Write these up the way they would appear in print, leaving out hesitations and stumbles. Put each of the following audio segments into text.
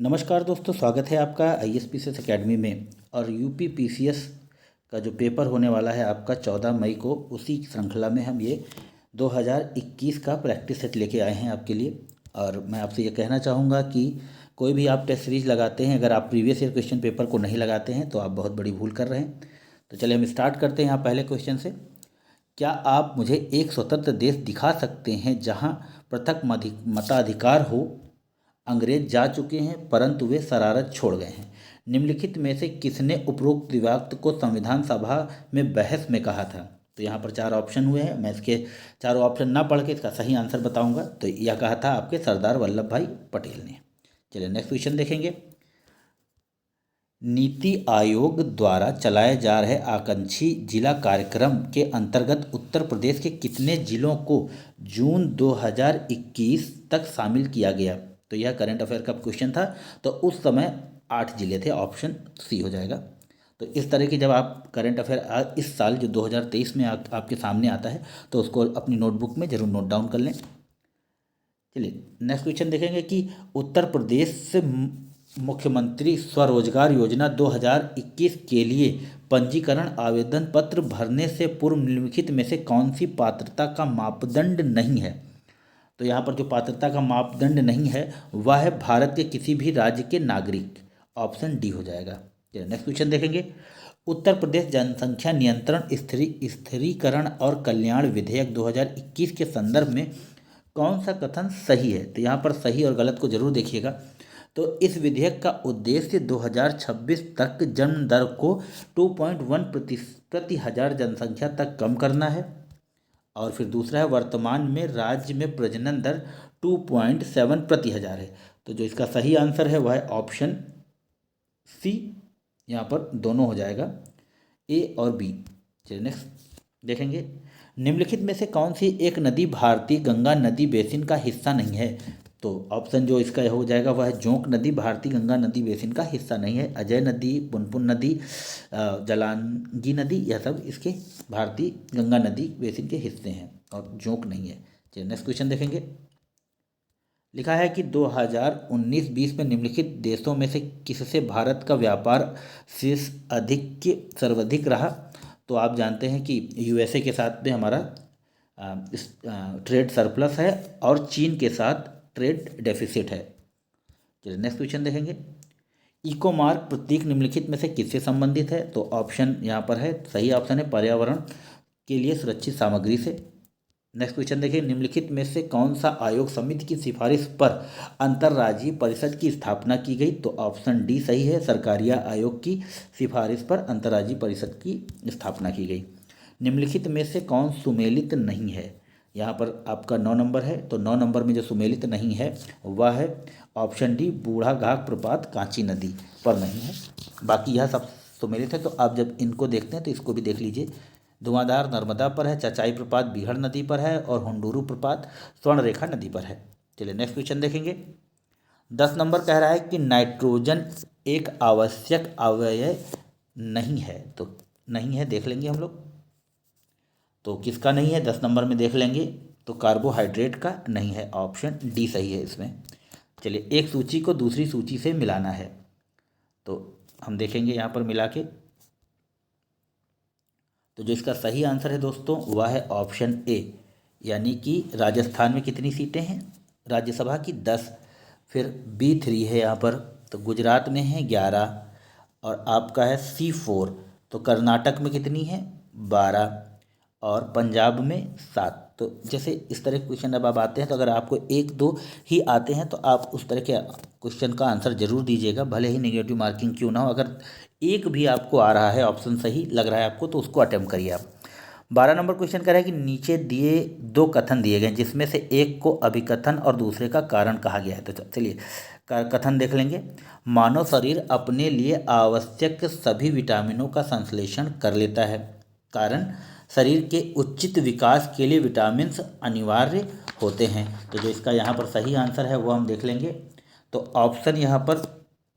नमस्कार दोस्तों, स्वागत है आपका ISPCS एकेडमी में। और यूपी PCS का जो पेपर होने वाला है आपका 14 मई को, उसी श्रृंखला में हम ये 2021 का प्रैक्टिस सेट लेके आए हैं आपके लिए। और मैं आपसे ये कहना चाहूँगा कि कोई भी आप टेस्ट सीरीज लगाते हैं, अगर आप प्रीवियस ईयर क्वेश्चन पेपर को नहीं लगाते हैं तो आप बहुत बड़ी भूल कर रहे हैं। तो चलिए हम स्टार्ट करते हैं यहाँ पहले क्वेश्चन से। क्या आप मुझे एक स्वतंत्र देश दिखा सकते हैं जहाँ पृथक मताधिकार हो? अंग्रेज जा चुके हैं परंतु वे शरारत छोड़ गए हैं। निम्नलिखित में से किसने उपरोक्त वाक्य को संविधान सभा में बहस में कहा था? तो यहाँ पर 4 ऑप्शन हुए हैं। मैं इसके चारों ऑप्शन ना पढ़ के इसका सही आंसर बताऊंगा। तो यह कहा था आपके सरदार वल्लभ भाई पटेल ने। चलिए नेक्स्ट क्वेश्चन देखेंगे। नीति आयोग द्वारा चलाए जा रहे आकांक्षी जिला कार्यक्रम के अंतर्गत उत्तर प्रदेश के कितने जिलों को जून 2021 तक शामिल किया गया? तो यह करंट अफेयर का क्वेश्चन था। तो उस समय 8 जिले थे, ऑप्शन सी हो जाएगा। तो इस तरह की जब आप करंट अफेयर इस साल जो 2023 में आपके सामने आता है तो उसको अपनी नोटबुक में जरूर नोट डाउन कर लें। चलिए नेक्स्ट क्वेश्चन देखेंगे कि उत्तर प्रदेश से मुख्यमंत्री स्वरोजगार योजना 2021 के लिए पंजीकरण आवेदन पत्र भरने से पूर्व निम्नलिखित में से कौन सी पात्रता का मापदंड नहीं है? तो यहाँ पर जो पात्रता का मापदंड नहीं है वह है भारत के किसी भी राज्य के नागरिक। ऑप्शन डी हो जाएगा। चलिए नेक्स्ट क्वेश्चन देखेंगे। उत्तर प्रदेश जनसंख्या नियंत्रण स्थिरीकरण और कल्याण विधेयक 2021 के संदर्भ में कौन सा कथन सही है? तो यहाँ पर सही और गलत को जरूर देखिएगा। तो इस विधेयक का उद्देश्य 2026 तक जन्म दर को 2.1 प्रति हजार जनसंख्या तक कम करना है। और फिर दूसरा है वर्तमान में राज्य में प्रजनन दर 2.7 प्रति हजार है। तो जो इसका सही आंसर है वह है ऑप्शन सी। यहाँ पर दोनों हो जाएगा, ए और बी। चलिए नेक्स्ट देखेंगे। निम्नलिखित में से कौन सी एक नदी भारतीय गंगा नदी बेसिन का हिस्सा नहीं है? तो ऑप्शन जो इसका हो जाएगा वह है जोंक नदी भारतीय गंगा नदी बेसिन का हिस्सा नहीं है। अजय नदी, पुनपुन नदी, जलांगी नदी, यह सब इसके भारतीय गंगा नदी बेसिन के हिस्से हैं और जोंक नहीं है। चलिए नेक्स्ट क्वेश्चन देखेंगे। लिखा है कि 2019-20 में निम्नलिखित देशों में से किससे भारत का व्यापार शीर्ष सर्वाधिक रहा? तो आप जानते हैं कि USA के साथ में हमारा ट्रेड सरप्लस है और चीन के साथ ट्रेड डेफिसिट है। चलिए नेक्स्ट क्वेश्चन देखेंगे। इको मार्क प्रतीक निम्नलिखित में से किससे संबंधित है? तो ऑप्शन यहाँ पर है, सही ऑप्शन है पर्यावरण के लिए सुरक्षित सामग्री से। नेक्स्ट क्वेश्चन देखिए। निम्नलिखित में से कौन सा आयोग समिति की सिफारिश पर अंतर्राज्यीय परिषद की स्थापना की गई? तो ऑप्शन डी सही है, सरकारिया आयोग की सिफारिश पर अंतर्राज्यीय परिषद की स्थापना की गई। निम्नलिखित में से कौन सुमेलित नहीं है? यहाँ पर आपका 9 नंबर है। तो 9 नंबर में जो सुमेलित नहीं है वह है ऑप्शन डी, बूढ़ा घाघ प्रपात कांची नदी पर नहीं है। बाकी यह सब सुमेलित है। तो आप जब इनको देखते हैं तो इसको भी देख लीजिए। धुआंधार नर्मदा पर है, चचाई प्रपात बीहड़ नदी पर है और हुंडूरू प्रपात स्वर्णरेखा नदी पर है। चलिए नेक्स्ट क्वेश्चन देखेंगे। 10 नंबर कह रहा है कि नाइट्रोजन एक आवश्यक अवयव नहीं है। तो नहीं है, देख लेंगे हम लोग। तो किसका नहीं है 10 नंबर में देख लेंगे। तो कार्बोहाइड्रेट का नहीं है, ऑप्शन डी सही है इसमें। चलिए एक सूची को दूसरी सूची से मिलाना है तो हम देखेंगे यहाँ पर मिला के। तो जो इसका सही आंसर है दोस्तों वह है ऑप्शन ए, यानी कि राजस्थान में कितनी सीटें हैं राज्यसभा की? 10। फिर B3 है यहाँ पर। तो गुजरात में है 11 और आपका है C4। तो कर्नाटक में कितनी है? 12 और पंजाब में 7। तो जैसे इस तरह के क्वेश्चन अब आप आते हैं तो अगर आपको 1-2 ही आते हैं तो आप उस तरह के क्वेश्चन का आंसर जरूर दीजिएगा, भले ही नेगेटिव मार्किंग क्यों ना हो। अगर एक भी आपको आ रहा है, ऑप्शन सही लग रहा है आपको, तो उसको अटेम्प्ट करिए आप। 12 नंबर क्वेश्चन कह रहा है कि नीचे दिए 2 कथन दिए गए जिसमें से एक को अभिकथन और दूसरे का कारण कहा गया है। तो चलिए कथन देख लेंगे। मानव शरीर अपने लिए आवश्यक सभी विटामिनों का संश्लेषण कर लेता है, कारण शरीर के उचित विकास के लिए विटामिन्स अनिवार्य होते हैं। तो जो इसका यहाँ पर सही आंसर है वो हम देख लेंगे। तो ऑप्शन यहाँ पर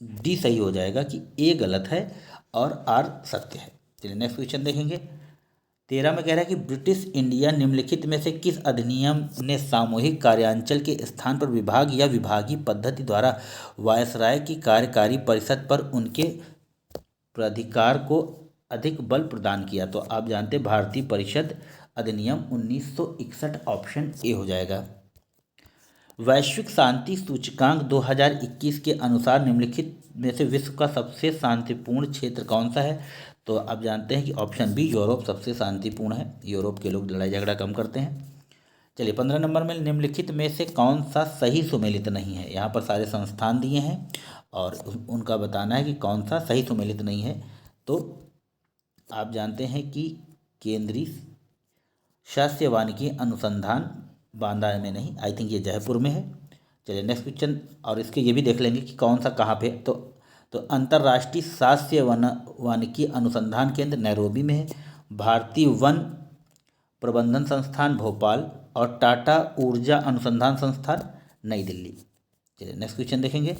डी सही हो जाएगा कि ए गलत है और आर सत्य है। चलिए नेक्स्ट क्वेश्चन देखेंगे। 13 में कह रहा है कि ब्रिटिश इंडिया निम्नलिखित में से किस अधिनियम ने सामूहिक कार्याञ्चल के स्थान पर विभाग या विभागीय पद्धति द्वारा वायसराय की कार्यकारी परिषद पर उनके प्राधिकार को अधिक बल प्रदान किया? तो आप जानते हैं भारतीय परिषद अधिनियम 1961 ऑप्शन ए हो जाएगा। वैश्विक शांति सूचकांक 2021 के अनुसार निम्नलिखित में से विश्व का सबसे शांतिपूर्ण क्षेत्र कौन सा है? तो आप जानते हैं कि ऑप्शन बी यूरोप सबसे शांतिपूर्ण है। यूरोप के लोग लड़ाई झगड़ा कम करते हैं। चलिए 15 नंबर में निम्नलिखित में से कौन सा सही सुमेलित नहीं है? यहाँ पर सारे संस्थान दिए हैं और उनका बताना है कि कौन सा सही सुमेलित नहीं है। तो आप जानते हैं कि केंद्रीय शास्त्रीय वानिकी अनुसंधान बांदा में नहीं, आई थिंक ये जयपुर में है। चलिए नेक्स्ट क्वेश्चन, और इसके ये भी देख लेंगे कि कौन सा कहाँ पे। तो अंतर्राष्ट्रीय शास्त्रीय वानिकी अनुसंधान केंद्र नैरोबी में है, भारतीय वन प्रबंधन संस्थान भोपाल और टाटा ऊर्जा अनुसंधान संस्थान नई दिल्ली। चलिए नेक्स्ट क्वेश्चन देखेंगे।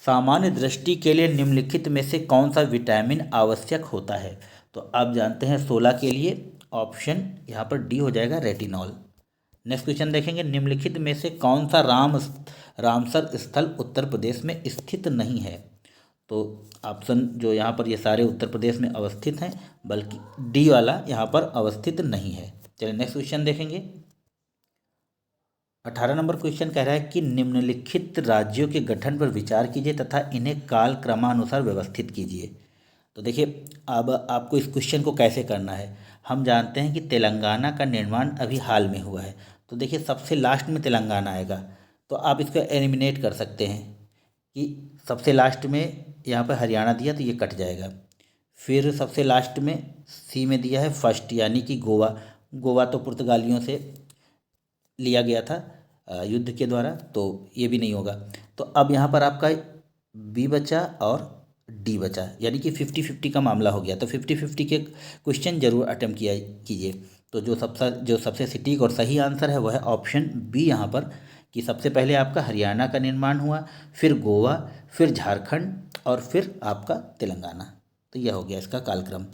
सामान्य दृष्टि के लिए निम्नलिखित में से कौन सा विटामिन आवश्यक होता है? तो आप जानते हैं 16 के लिए ऑप्शन यहाँ पर डी हो जाएगा रेटिनॉल। नेक्स्ट क्वेश्चन देखेंगे। निम्नलिखित में से कौन सा रामसर स्थल उत्तर प्रदेश में स्थित नहीं है? तो ऑप्शन जो यहाँ पर ये सारे उत्तर प्रदेश में अवस्थित हैं, बल्कि डी वाला यहाँ पर अवस्थित नहीं है। चलिए नेक्स्ट क्वेश्चन देखेंगे। 18 नंबर क्वेश्चन कह रहा है कि निम्नलिखित राज्यों के गठन पर विचार कीजिए तथा इन्हें काल क्रमानुसार व्यवस्थित कीजिए। तो देखिए अब आपको इस क्वेश्चन को कैसे करना है। हम जानते हैं कि तेलंगाना का निर्माण अभी हाल में हुआ है, तो देखिए सबसे लास्ट में तेलंगाना आएगा, तो आप इसको एलिमिनेट कर सकते हैं कि सबसे लास्ट में यहाँ पर हरियाणा दिया तो ये कट जाएगा। फिर सबसे लास्ट में सी में दिया है फर्स्ट, यानी कि गोवा। गोवा तो पुर्तगालियों से लिया गया था युद्ध के द्वारा, तो ये भी नहीं होगा। तो अब यहाँ पर आपका बी बचा और डी बचा, यानी कि 50-50 का मामला हो गया। तो 50-50 के क्वेश्चन जरूर अटेम्प्ट कीजिए। तो जो सबसे सटीक और सही आंसर है वह है ऑप्शन बी यहाँ पर, कि सबसे पहले आपका हरियाणा का निर्माण हुआ, फिर गोवा, फिर झारखंड और फिर आपका तेलंगाना। तो यह हो गया इसका कालक्रम।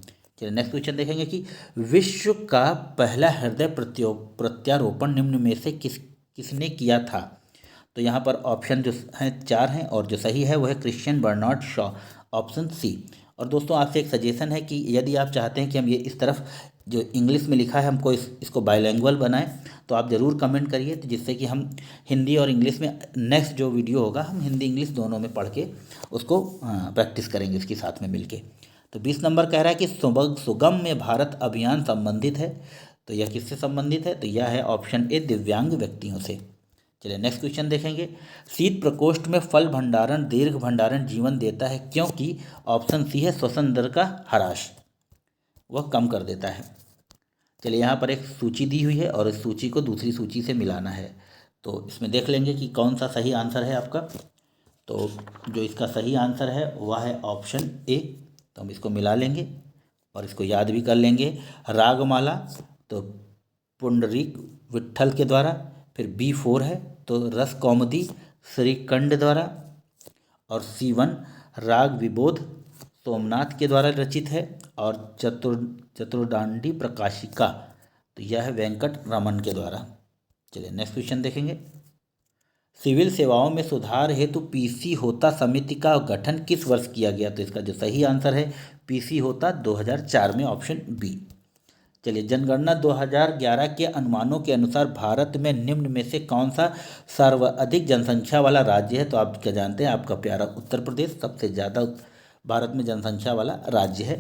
चलिए नेक्स्ट क्वेश्चन देखेंगे कि विश्व का पहला हृदय प्रत्यारोपण निम्न में से किसने किया था? तो यहाँ पर ऑप्शन जो हैं 4 हैं और जो सही है वह है Christian Bernard Shaw, option C. और दोस्तों आपसे एक सजेशन है कि यदि आप चाहते हैं कि हम ये इस तरफ जो इंग्लिश में लिखा है हमको इसको बाइलैंग्वेज बनाएं, तो आप ज़रूर कमेंट करिए, तो जिससे कि हम हिंदी और इंग्लिश में नेक्स्ट जो वीडियो होगा हम हिंदी इंग्लिश दोनों में पढ़ के उसको प्रैक्टिस करेंगे इसके साथ में मिलके। तो 20 नंबर कह रहा है कि सुगम में भारत अभियान संबंधित है, तो यह किससे संबंधित है? तो यह है ऑप्शन ए दिव्यांग व्यक्तियों से। चलिए नेक्स्ट क्वेश्चन देखेंगे। शीत प्रकोष्ठ में फल भंडारण दीर्घ भंडारण जीवन देता है क्योंकि ऑप्शन सी है श्वसन दर का ह्रास, वह कम कर देता है। चलिए यहाँ पर एक सूची दी हुई है और इस सूची को दूसरी सूची से मिलाना है, तो इसमें देख लेंगे कि कौन सा सही आंसर है आपका। तो जो इसका सही आंसर है वह है ऑप्शन ए। तो हम इसको मिला लेंगे और इसको याद भी कर लेंगे। रागमाला तो पुंडरीक विट्ठल के द्वारा, फिर B4 है तो रस कौमुदी श्रीकंड द्वारा, और C1 राग विबोध सोमनाथ के द्वारा रचित है, और चतुर्दांडी प्रकाशिका तो यह है वेंकट रमन के द्वारा। चलिए नेक्स्ट क्वेश्चन देखेंगे। सिविल सेवाओं में सुधार हेतु PC होता समिति का गठन किस वर्ष किया गया? तो इसका जो सही आंसर है PC होता 2004 में, ऑप्शन बी। चलिए जनगणना 2011 के अनुमानों के अनुसार भारत में निम्न में से कौन सा सर्वाधिक जनसंख्या वाला राज्य है? तो आप क्या जानते हैं आपका प्यारा उत्तर प्रदेश सबसे ज़्यादा भारत में जनसंख्या वाला राज्य है।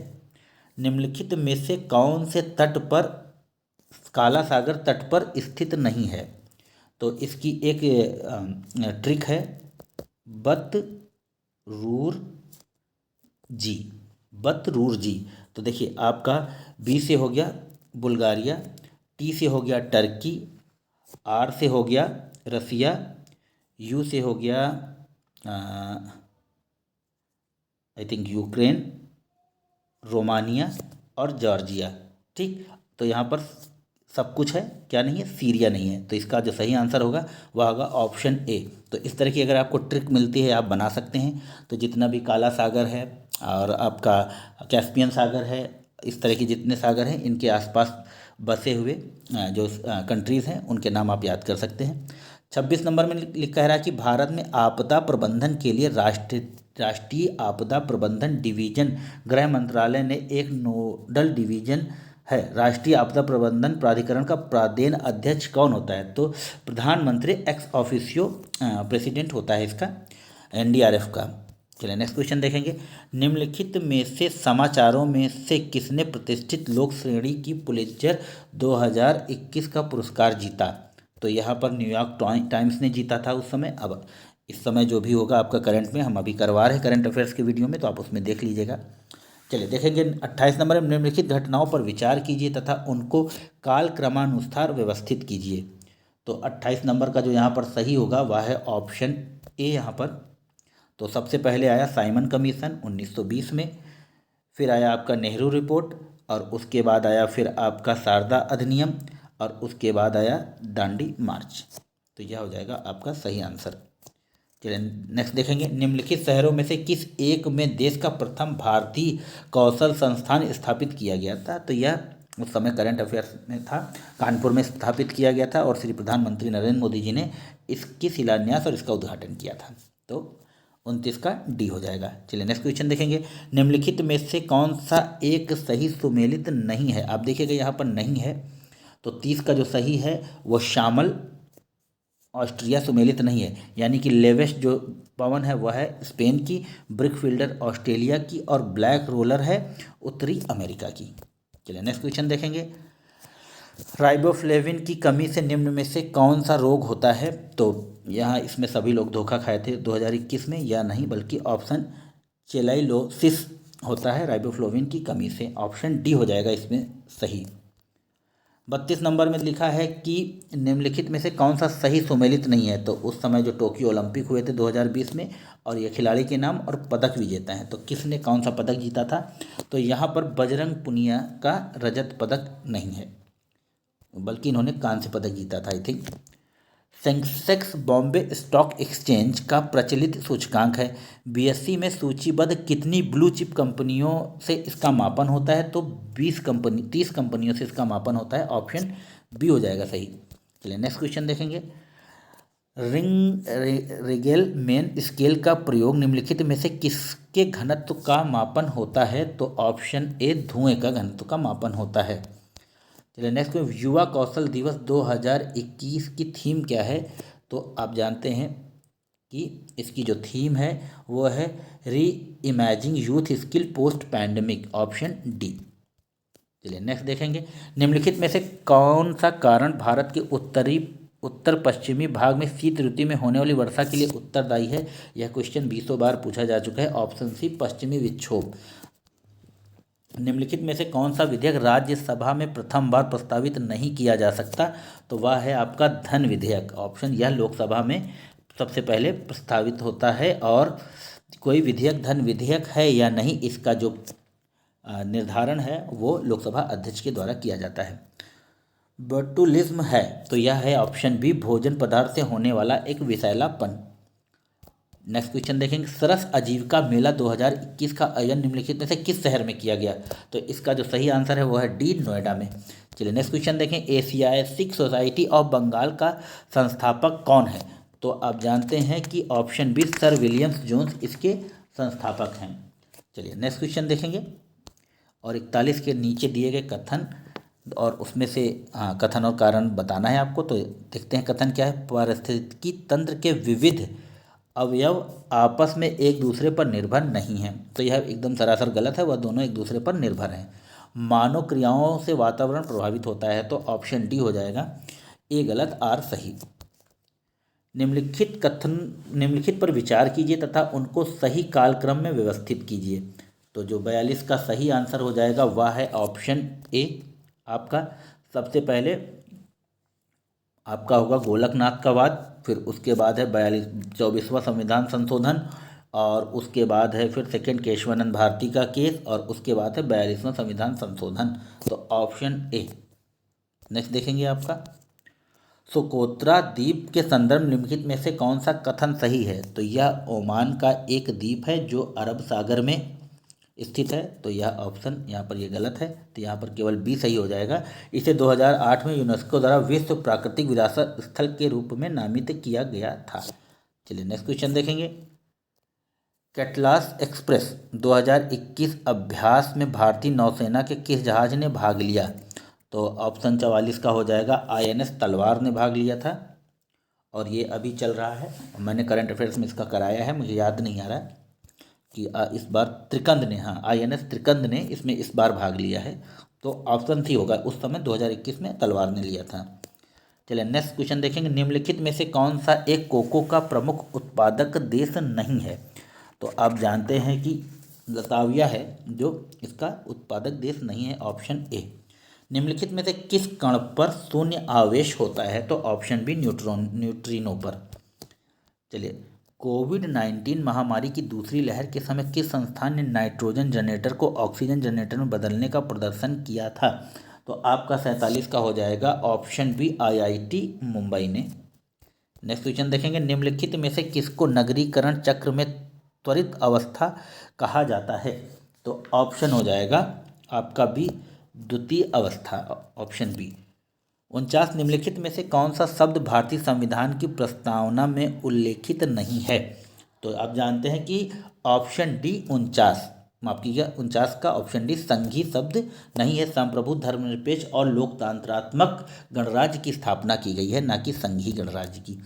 निम्नलिखित में से कौन से तट पर काला सागर तट पर स्थित नहीं है? तो इसकी एक ट्रिक है बतरूर जी। तो देखिए आपका बी से हो गया बुल्गारिया, टी से हो गया टर्की, आर से हो गया रसिया, यू से हो गया आई थिंक यूक्रेन, रोमानिया और जॉर्जिया। ठीक, तो यहाँ पर सब कुछ है, क्या नहीं है? सीरिया नहीं है। तो इसका जो सही आंसर होगा वह होगा ऑप्शन ए। तो इस तरह की अगर आपको ट्रिक मिलती है आप बना सकते हैं। तो जितना भी काला सागर है और आपका कैस्पियन सागर है, इस तरह के जितने सागर हैं इनके आसपास बसे हुए जो कंट्रीज़ हैं उनके नाम आप याद कर सकते हैं। 26 नंबर में कह रहा है कि भारत में आपदा प्रबंधन के लिए राष्ट्रीय आपदा प्रबंधन डिवीजन, गृह मंत्रालय ने एक नोडल डिवीजन है। राष्ट्रीय आपदा प्रबंधन प्राधिकरण का प्रादेन अध्यक्ष कौन होता है? तो प्रधानमंत्री एक्स ऑफिशियो प्रेसिडेंट होता है इसका, एनडीआरएफ का। चलिए नेक्स्ट क्वेश्चन देखेंगे। निम्नलिखित में से समाचारों में से किसने प्रतिष्ठित लोक श्रेणी की पुलित्जर 2021 का पुरस्कार जीता? तो यहाँ पर न्यूयॉर्क टाइम्स ने जीता था उस समय। अब इस समय जो भी होगा आपका करंट में, हम अभी करवा रहे हैं करंट अफेयर्स के वीडियो में, तो आप उसमें देख लीजिएगा। चलिए देखेंगे 28 नंबर में, निम्नलिखित घटनाओं पर विचार कीजिए तथा उनको कालक्रमानुसार व्यवस्थित कीजिए। तो 28 नंबर का जो यहाँ पर सही होगा वह है ऑप्शन ए यहाँ पर। तो सबसे पहले आया साइमन कमीशन 1920 में, फिर आया आपका नेहरू रिपोर्ट, और उसके बाद आया फिर आपका शारदा अधिनियम, और उसके बाद आया दांडी मार्च। तो यह हो जाएगा आपका सही आंसर। चलिए नेक्स्ट देखेंगे। निम्नलिखित शहरों में से किस एक में देश का प्रथम भारतीय कौशल संस्थान स्थापित किया गया था? तो यह उस समय करंट अफेयर्स में था, कानपुर में स्थापित किया गया था और श्री प्रधानमंत्री नरेंद्र मोदी जी ने इसकी शिलान्यास और इसका उद्घाटन किया था। तो 29 का डी हो जाएगा। चलिए नेक्स्ट क्वेश्चन देखेंगे। निम्नलिखित में से कौन सा एक सही सुमेलित नहीं है? आप देखिएगा यहाँ पर नहीं है, तो 30 का जो सही है वो शामल ऑस्ट्रिया सुमेलित नहीं है, यानी कि लेवेस्ट जो पवन है वह है स्पेन की, ब्रिक फील्डर ऑस्ट्रेलिया की, और ब्लैक रोलर है उत्तरी अमेरिका की। चलिए नेक्स्ट क्वेश्चन देखेंगे। राइबोफ्लेविन की कमी से निम्न में से कौन सा रोग होता है? तो यहाँ इसमें सभी लोग धोखा खाए थे 2021 में, या नहीं, बल्कि ऑप्शन चेलाइलोसिस होता है राइबोफ्लेविन की कमी से। ऑप्शन डी हो जाएगा इसमें सही। 32 नंबर में लिखा है कि निम्नलिखित में से कौन सा सही सुमेलित नहीं है? तो उस समय जो टोक्यो ओलंपिक हुए थे 2020 में, और ये खिलाड़ी के नाम और पदक विजेता हैं, तो किसने कौन सा पदक जीता था? तो यहाँ पर बजरंग पुनिया का रजत पदक नहीं है, बल्कि इन्होंने कांस्य पदक जीता था I think. Sensex Bombay stock exchange का प्रचलित सूचकांक है। बीएसई में सूचीबद्ध कितनी ब्लू चिप कंपनियों से इसका मापन होता है? तो 30 कंपनियों से इसका मापन होता है। ऑप्शन बी हो जाएगा सही। चलिए नेक्स्ट क्वेश्चन देखेंगे। रिगेल मेन स्केल का प्रयोग निम्नलिखित में से किसके घनत्व का मापन होता है? तो ऑप्शन ए धुएं का घनत्व का मापन होता है। चलिए नेक्स्ट में, युवा कौशल दिवस 2021 की थीम क्या है? तो आप जानते हैं कि इसकी जो थीम है वो है री imaging youth skill post pandemic. Option D. चलिए नेक्स्ट देखेंगे। निम्नलिखित में से कौन सा कारण भारत के उत्तर पश्चिमी भाग में शीत ऋतु में होने वाली वर्षा के लिए उत्तरदायी है? यह क्वेश्चन 20 बार पूछा जा चुका है। ऑप्शन सी पश्चिमी विक्षोभ। निम्नलिखित में से कौन सा विधेयक राज्यसभा में प्रथम बार प्रस्तावित नहीं किया जा सकता? तो वह है आपका धन विधेयक। ऑप्शन यह लोकसभा में सबसे पहले प्रस्तावित होता है, और कोई विधेयक धन विधेयक है या नहीं इसका जो निर्धारण है वो लोकसभा अध्यक्ष के द्वारा किया जाता है। बोटुलिज्म है, तो यह है ऑप्शन बी, भोजन पदार्थ से होने वाला एक विषैलापन। नेक्स्ट क्वेश्चन देखेंगे। सरस आजीविका मेला 2021 का आयोजन निम्नलिखित में से किस शहर में किया गया? तो इसका जो सही आंसर है वो है डी, नोएडा में। चलिए नेक्स्ट क्वेश्चन देखें। एशियाटिक सोसाइटी ऑफ बंगाल का संस्थापक कौन है? तो आप जानते हैं कि option B, sir Williams Jones इसके संस्थापक हैं। चलिए नेक्स्ट क्वेश्चन देखेंगे। और 41 के नीचे दिए गए कथन, और उसमें से कथन और कारण बताना है आपको। तो देखते हैं कथन क्या है। पारिस्थितिकी तंत्र के विविध अवयव आपस में एक दूसरे पर निर्भर नहीं हैं। तो यह एकदम सरासर गलत है, वह दोनों एक दूसरे पर निर्भर हैं। मानव क्रियाओं से वातावरण प्रभावित होता है, तो ऑप्शन डी हो जाएगा, ए गलत आर सही। निम्नलिखित पर विचार कीजिए तथा उनको सही कालक्रम में व्यवस्थित कीजिए। तो जो 42 का सही आंसर हो जाएगा वह है ऑप्शन ए आपका। सबसे पहले आपका होगा गोलकनाथ का वाद, फिर उसके बाद है 24वां संविधान संशोधन, और उसके बाद है फिर सेकंड केशवानंद भारती का केस, और उसके बाद है 42वां संविधान संशोधन। तो ऑप्शन ए। नेक्स्ट देखेंगे आपका। सोकोत्रा द्वीप के संदर्भ निम्नलिखित में से कौन सा कथन सही है? तो यह ओमान का एक द्वीप है जो अरब सागर में स्थित है, तो यह ऑप्शन यहाँ पर ये गलत है, तो यहाँ पर केवल बी सही हो जाएगा। इसे 2008 में यूनेस्को द्वारा विश्व प्राकृतिक विरासत स्थल के रूप में नामित किया गया था। चलिए नेक्स्ट क्वेश्चन देखेंगे। कैटलास एक्सप्रेस 2021 अभ्यास में भारतीय नौसेना के किस जहाज ने भाग लिया? तो ऑप्शन 44 का हो जाएगा INS तलवार ने भाग लिया था, और ये अभी चल रहा है। मैंने करंट अफेयर्स में इसका कराया है, मुझे याद नहीं आ रहा कि इस बार त्रिकंद ने, हाँ INS त्रिकंद ने इसमें इस बार भाग लिया है, तो ऑप्शन सी होगा। उस समय 2021 में तलवार ने लिया था। चलिए नेक्स्ट क्वेश्चन देखेंगे। निम्नलिखित में से कौन सा एक कोको का प्रमुख उत्पादक देश नहीं है? तो आप जानते हैं कि लताविया है जो इसका उत्पादक देश नहीं है, ऑप्शन ए। निम्नलिखित में से किस कण पर शून्य आवेश होता है? तो ऑप्शन बी न्यूट्रिनो पर। चलिए, कोविड-19 महामारी की दूसरी लहर के समय किस संस्थान ने नाइट्रोजन जनरेटर को ऑक्सीजन जनरेटर में बदलने का प्रदर्शन किया था? तो आपका 47 का हो जाएगा ऑप्शन बी IIT मुंबई ने। नेक्स्ट क्वेश्चन देखेंगे। निम्नलिखित में से किसको नगरीकरण चक्र में त्वरित अवस्था कहा जाता है? तो ऑप्शन हो जाएगा आपका बी द्वितीय अवस्था, ऑप्शन बी। 49 निम्नलिखित में से कौन सा शब्द भारतीय संविधान की प्रस्तावना में उल्लेखित नहीं है? तो आप जानते हैं कि ऑप्शन डी 49, माफ कीजिएगा 49 का ऑप्शन डी संघी शब्द नहीं है। संप्रभु धर्मनिरपेक्ष और लोकतांत्रात्मक गणराज्य की स्थापना की गई है, ना कि संघी गणराज्य की।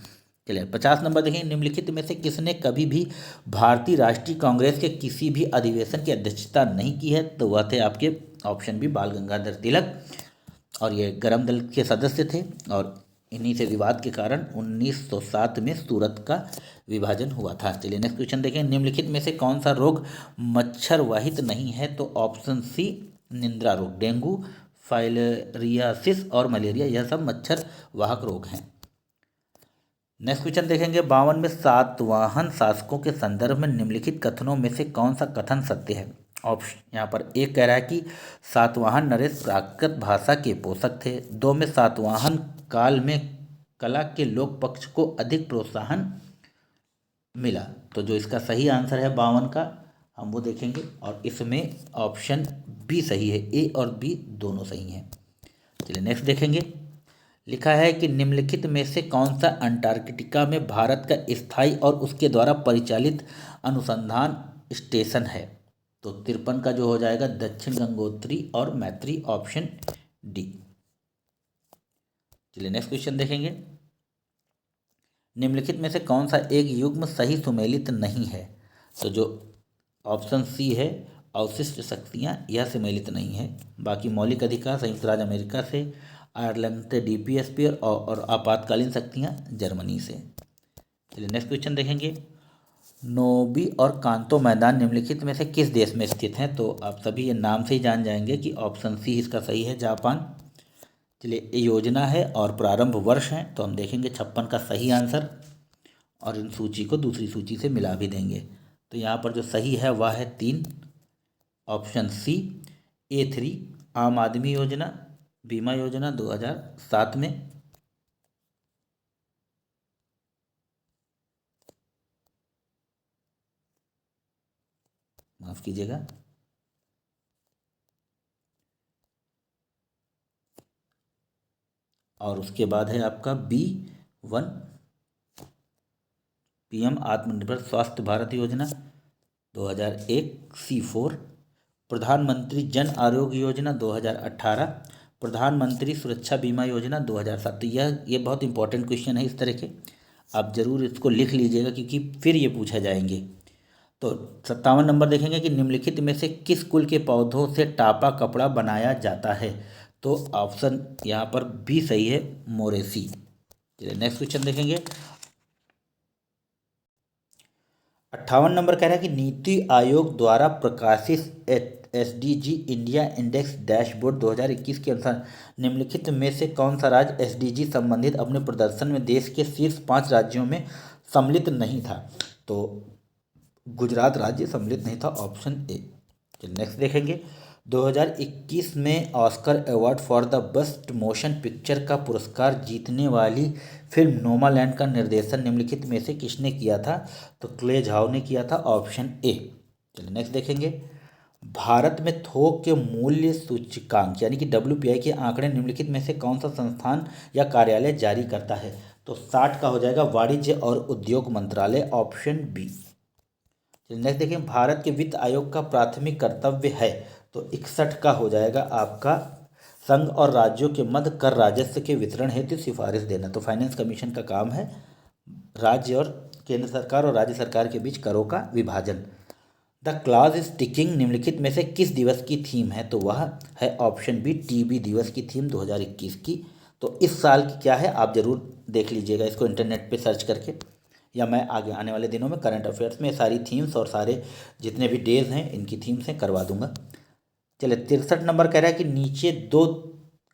चलिए 50 नंबर देखें। निम्नलिखित में से किसने कभी भी भारतीय राष्ट्रीय कांग्रेस के किसी भी अधिवेशन की अध्यक्षता नहीं की है? तो वह थे आपके ऑप्शन बी बाल गंगाधर तिलक, और ये गरम दल के सदस्य थे, और इन्हीं से विवाद के कारण 1907 में सूरत का विभाजन हुआ था। चलिए नेक्स्ट क्वेश्चन देखें। निम्नलिखित में से कौन सा रोग मच्छर वाहित नहीं है? तो ऑप्शन सी निंद्रा रोग। डेंगू, फाइलेरियासिस और मलेरिया यह सब मच्छर वाहक रोग हैं। नेक्स्ट क्वेश्चन देखेंगे। 52 में सातवाहन शासकों के संदर्भ में निम्नलिखित कथनों में से कौन सा कथन सत्य है? ऑप्शन यहाँ पर एक कह रहा है कि सातवाहन नरेश प्राकृत भाषा के पोषक थे। 2 में सातवाहन काल में कला के लोक पक्ष को अधिक प्रोत्साहन मिला। तो जो इसका सही आंसर है 52 का, हम वो देखेंगे, और इसमें ऑप्शन बी सही है। ए और बी दोनों सही हैं। चलिए नेक्स्ट देखेंगे। लिखा है कि निम्नलिखित में से कौन सा अंटार्कटिका में भारत का स्थायी और उसके द्वारा परिचालित अनुसंधान स्टेशन है? तो 53 का जो हो जाएगा दक्षिण गंगोत्री और मैत्री, ऑप्शन डी। चलिए नेक्स्ट क्वेश्चन देखेंगे। निम्नलिखित में से कौन सा एक युग्म सही सुमेलित नहीं है? तो जो ऑप्शन सी है अवशिष्ट शक्तियाँ, यह सुमेलित नहीं है। बाकी मौलिक अधिकार संयुक्त राज्य अमेरिका से, आयरलैंड से DPSP और आपातकालीन शक्तियाँ जर्मनी से। चलिए नेक्स्ट क्वेश्चन देखेंगे। नोबी और कांतो मैदान निम्नलिखित में से किस देश में स्थित हैं? तो आप सभी ये नाम से ही जान जाएंगे कि ऑप्शन सी इसका सही है, जापान। चलिए, ये योजना है और प्रारंभ वर्ष है, तो हम देखेंगे 56 का सही आंसर, और इन सूची को दूसरी सूची से मिला भी देंगे। तो यहाँ पर जो सही है वह है 3, ऑप्शन सी A3 आम आदमी योजना बीमा योजना 2007 में। माफ कीजिएगा, और उसके बाद है आपका B1 PM आत्मनिर्भर स्वास्थ्य भारत योजना 2001। C4 प्रधानमंत्री जन आरोग्य योजना 2018। प्रधानमंत्री सुरक्षा बीमा योजना 2007। तो ये बहुत इंपॉर्टेंट क्वेश्चन है इस तरह के, आप ज़रूर इसको लिख लीजिएगा क्योंकि फिर ये पूछा जाएंगे। तो 57 नंबर देखेंगे कि निम्नलिखित में से किस कुल के पौधों से टापा कपड़ा बनाया जाता है? तो ऑप्शन यहाँ पर बी सही है, मोरेसी। चलिए नेक्स्ट क्वेश्चन देखेंगे। 58 नंबर कह रहा है कि नीति आयोग द्वारा प्रकाशित SDG इंडिया इंडेक्स डैशबोर्ड 2021 के अनुसार निम्नलिखित में से कौन सा राज्य SDG संबंधित अपने प्रदर्शन में देश के शीर्ष 5 राज्यों में सम्मिलित नहीं था? तो गुजरात राज्य सम्मिलित नहीं था, ऑप्शन ए। चलिए नेक्स्ट देखेंगे। 2021 में Oscar award for the best motion picture का पुरस्कार जीतने वाली फिल्म नोमालैंड का निर्देशन निम्नलिखित में से किसने किया था? तो क्ले झाओ ने किया था, ऑप्शन ए। चलिए नेक्स्ट देखेंगे। भारत में थोक के मूल्य सूचकांक यानी कि WPI के आंकड़े निम्नलिखित में से कौन सा संस्थान या कार्यालय जारी करता है? तो 60 का हो जाएगा वाणिज्य और उद्योग मंत्रालय, ऑप्शन बी। नेक्स्ट देखिए, भारत के वित्त आयोग का प्राथमिक कर्तव्य है, तो 61 का हो जाएगा आपका संघ और राज्यों के मध्य कर राजस्व के वितरण हेतु सिफारिश देना। तो फाइनेंस कमीशन का काम है राज्य और केंद्र सरकार और राज्य सरकार के बीच करों का विभाजन। द क्लॉज इज टिकिंग निम्नलिखित में से किस दिवस की थीम है? तो वह है ऑप्शन बी, टीबी दिवस की थीम 2021 की। तो इस साल की क्या है आप जरूर देख लीजिएगा इसको इंटरनेट पे सर्च करके, या मैं आगे आने वाले दिनों में करंट अफेयर्स में सारी थीम्स और सारे जितने भी डेज हैं इनकी थीम्स हैं करवा दूंगा। चलिए 63 नंबर कह रहा है कि नीचे दो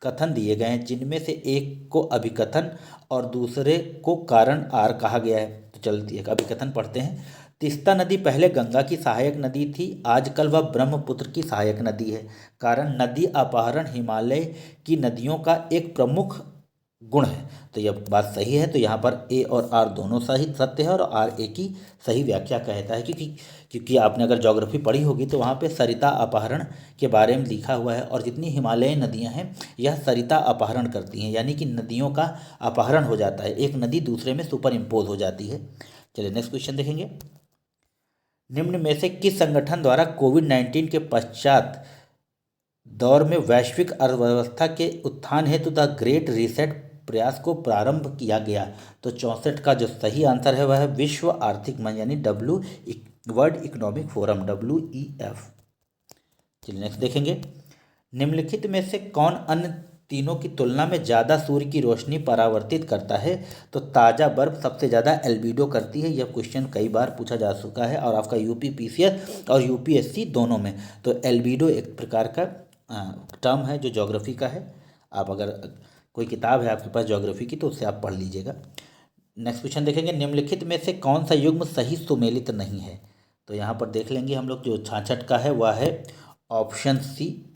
कथन दिए गए हैं जिनमें से एक को अभिकथन और दूसरे को कारण आर कहा गया है। तो चलती एक अभिकथन पढ़ते हैं। तीस्ता नदी पहले गंगा की सहायक नदी थी, आजकल वह ब्रह्मपुत्र की सहायक नदी है। कारण नदी अपहरण हिमालय की नदियों का एक प्रमुख गुण है। तो यह बात सही है। तो यहाँ पर ए और आर दोनों सही सत्य है और आर ए की सही व्याख्या कहता है, क्योंकि आपने अगर ज्योग्राफी पढ़ी होगी तो वहाँ पे सरिता अपहरण के बारे में लिखा हुआ है, और जितनी हिमालयी नदियाँ हैं यह सरिता अपहरण करती हैं, यानी कि नदियों का अपहरण हो जाता है, एक नदी दूसरे में सुपर इम्पोज हो जाती है। चलिए नेक्स्ट क्वेश्चन देखेंगे। निम्न में से किस संगठन द्वारा कोविड-19 के पश्चात दौर में वैश्विक अर्थव्यवस्था के उत्थान हेतु द ग्रेट रीसेट प्रयास को प्रारंभ किया गया? तो 64 का जो सही आंसर है वह है विश्व आर्थिक मंच यानी वर्ल्ड इकोनॉमिक फोरम, WEF। चलिए नेक्स्ट देखेंगे। निम्नलिखित में से कौन अन्य तीनों की तुलना में ज़्यादा सूर्य की रोशनी परावर्तित करता है? तो ताज़ा बर्फ सबसे ज़्यादा एल्बिडो करती है। यह क्वेश्चन कई बार पूछा जा चुका है और आपका UPPCS और UPSC दोनों में। तो एल्बिडो एक प्रकार का टर्म है जो ज्योग्राफी का है। आप अगर कोई किताब है आपके पास ज्योग्राफी की तो उससे आप पढ़ लीजिएगा। नेक्स्ट क्वेश्चन देखेंगे। निम्नलिखित में से कौन सा युग्म सही सुमेलित नहीं है? तो यहाँ पर देख लेंगे हम लोग, जो 66 का है वह है ऑप्शन सी,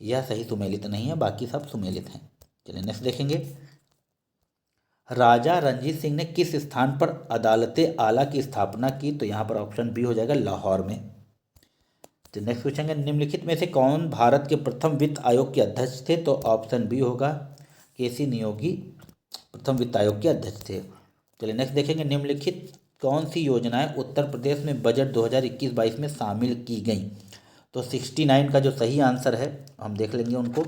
यह सही सुमेलित नहीं है, बाकी सब सुमेलित हैं। चलिए नेक्स्ट देखेंगे। राजा रणजीत सिंह ने किस स्थान पर अदालते आला की स्थापना की? तो यहाँ पर ऑप्शन बी हो जाएगा लाहौर में। तो नेक्स्ट क्वेश्चन है। निम्नलिखित में से कौन भारत के प्रथम वित्त आयोग के अध्यक्ष थे? तो ऑप्शन बी होगा KC नियोगी प्रथम वित्त आयोग के अध्यक्ष थे। चलिए नेक्स्ट देखेंगे। निम्नलिखित कौन सी योजनाएं उत्तर प्रदेश में बजट 2021-22 में शामिल की गई? तो 69 का जो सही आंसर है हम देख लेंगे उनको।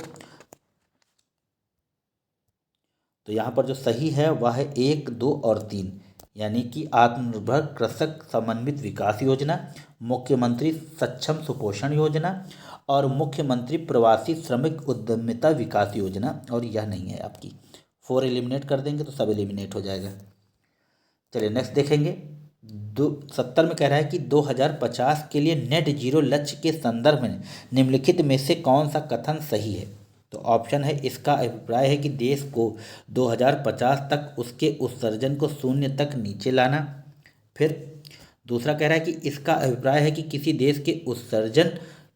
तो यहाँ पर जो सही है वह है 1, 2 और 3, यानी कि आत्मनिर्भर कृषक समन्वित विकास योजना, मुख्यमंत्री सक्षम सुपोषण योजना और मुख्यमंत्री प्रवासी श्रमिक उद्यमिता विकास योजना, और यह नहीं है आपकी। 4 एलिमिनेट कर देंगे तो सब एलिमिनेट हो जाएगा। चलिए नेक्स्ट देखेंगे। 70 में कह रहा है कि 2050 के लिए नेट जीरो लक्ष्य के संदर्भ में निम्नलिखित में से कौन सा कथन सही है? तो ऑप्शन है इसका अभिप्राय है कि देश को 2050 तक उसके उत्सर्जन को शून्य तक नीचे लाना। फिर दूसरा कह रहा है कि इसका अभिप्राय है कि किसी देश के उत्सर्जन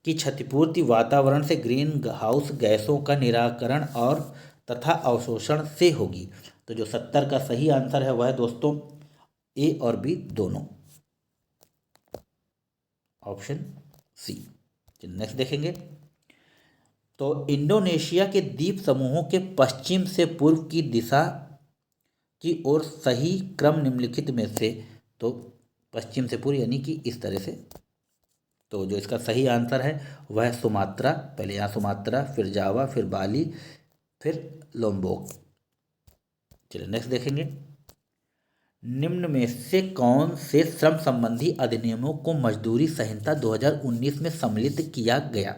की क्षतिपूर्ति वातावरण से ग्रीन हाउस गैसों का निराकरण और तथा अवशोषण से होगी। तो जो 70 का सही आंसर है वह है दोस्तों ए और बी दोनों, ऑप्शन सी। नेक्स्ट देखेंगे। तो इंडोनेशिया के द्वीप समूहों के पश्चिम से पूर्व की दिशा की ओर सही क्रम निम्नलिखित में से, तो पश्चिम से पूर्व यानी कि इस तरह से। तो जो इसका सही आंसर है वह है सुमात्रा। पहले यहाँ सुमात्रा, फिर जावा, फिर बाली, फिर लोम्बोक। चलिए नेक्स्ट देखेंगे। निम्न में से कौन से श्रम संबंधी अधिनियमों को मजदूरी संहिता 2019 में सम्मिलित किया गया?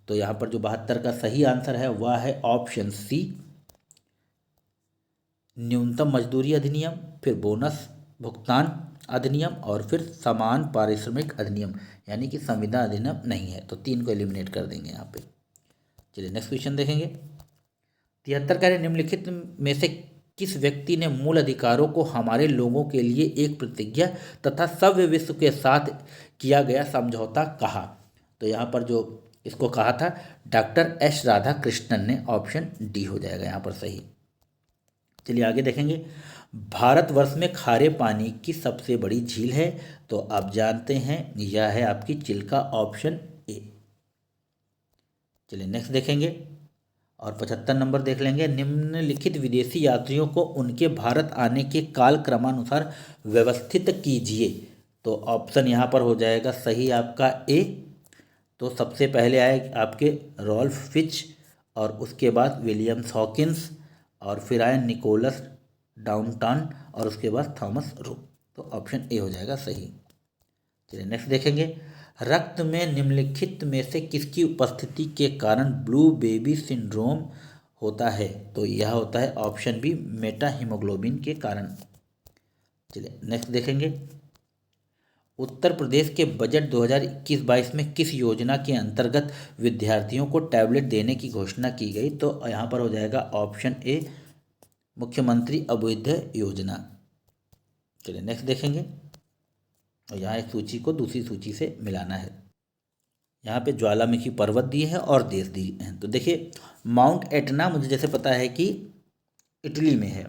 तो यहाँ पर जो 72 का सही आंसर है वह है ऑप्शन सी, न्यूनतम मजदूरी अधिनियम, फिर बोनस भुगतान अधिनियम और फिर समान पारिश्रमिक अधिनियम, यानी कि संविदा अधिनियम नहीं है। तो 3 को एलिमिनेट कर देंगे यहाँ पे। चलिए नेक्स्ट क्वेश्चन देखेंगे। 73 कह रहे निम्नलिखित में से किस व्यक्ति ने मूल अधिकारों को हमारे लोगों के लिए एक प्रतिज्ञा तथा सभ्य विश्व के साथ किया गया समझौता कहा? तो यहाँ पर जो इसको कहा था डॉक्टर S राधाकृष्णन ने, ऑप्शन डी हो जाएगा यहाँ पर सही। चलिए आगे देखेंगे। भारतवर्ष में खारे पानी की सबसे बड़ी झील है? तो आप जानते हैं यह है आपकी चिल्का, ऑप्शन ए। चलिए नेक्स्ट देखेंगे और 75 नंबर देख लेंगे। निम्नलिखित विदेशी यात्रियों को उनके भारत आने के काल क्रमानुसार व्यवस्थित कीजिए। तो ऑप्शन यहाँ पर हो जाएगा सही आपका ए। तो सबसे पहले आए आपके रॉल्फ फिच, और उसके बाद विलियम्स हॉकिंस, और फिर आए निकोलस डाउनटन, और उसके बाद थॉमस रूप। तो ऑप्शन ए हो जाएगा सही। चलिए नेक्स्ट देखेंगे। रक्त में निम्नलिखित में से किसकी उपस्थिति के कारण ब्लू बेबी सिंड्रोम होता है? तो यह होता है ऑप्शन बी मेटा हीमोग्लोबिन के कारण। चलिए नेक्स्ट देखेंगे। उत्तर प्रदेश के बजट 2021-22 में किस योजना के अंतर्गत विद्यार्थियों को टैबलेट देने की घोषणा की गई? तो यहाँ पर हो जाएगा ऑप्शन ए मुख्यमंत्री अभ्युदय योजना। चलिए नेक्स्ट देखेंगे और यहाँ एक सूची को दूसरी सूची से मिलाना है। यहाँ पे ज्वालामुखी पर्वत दिए हैं और देश दिए हैं। तो देखिए माउंट एटना मुझे जैसे पता है कि इटली में है,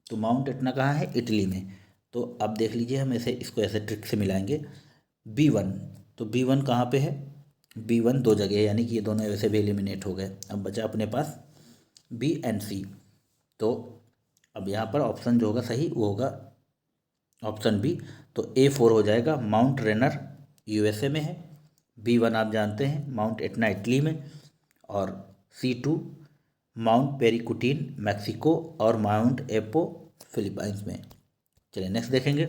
तो माउंट एटना कहाँ है? इटली में। तो अब देख लीजिए हम इसको ऐसे ट्रिक से मिलाएंगे। B1, तो B1 कहाँ पे है? B1 दो जगह है, यानी कि ये दोनों वैसे भी एलिमिनेट हो गए। अब बचा अपने पास B एंड C। तो अब यहाँ पर ऑप्शन जो होगा सही वो होगा ऑप्शन बी। तो A4 हो जाएगा। माउंट रेनर USA में है, B1 आप जानते हैं माउंट एटना इटली में, और C2 माउंट पेरिकुटिन मैक्सिको, और माउंट एपो फिलीपाइंस में। चलिए नेक्स्ट देखेंगे।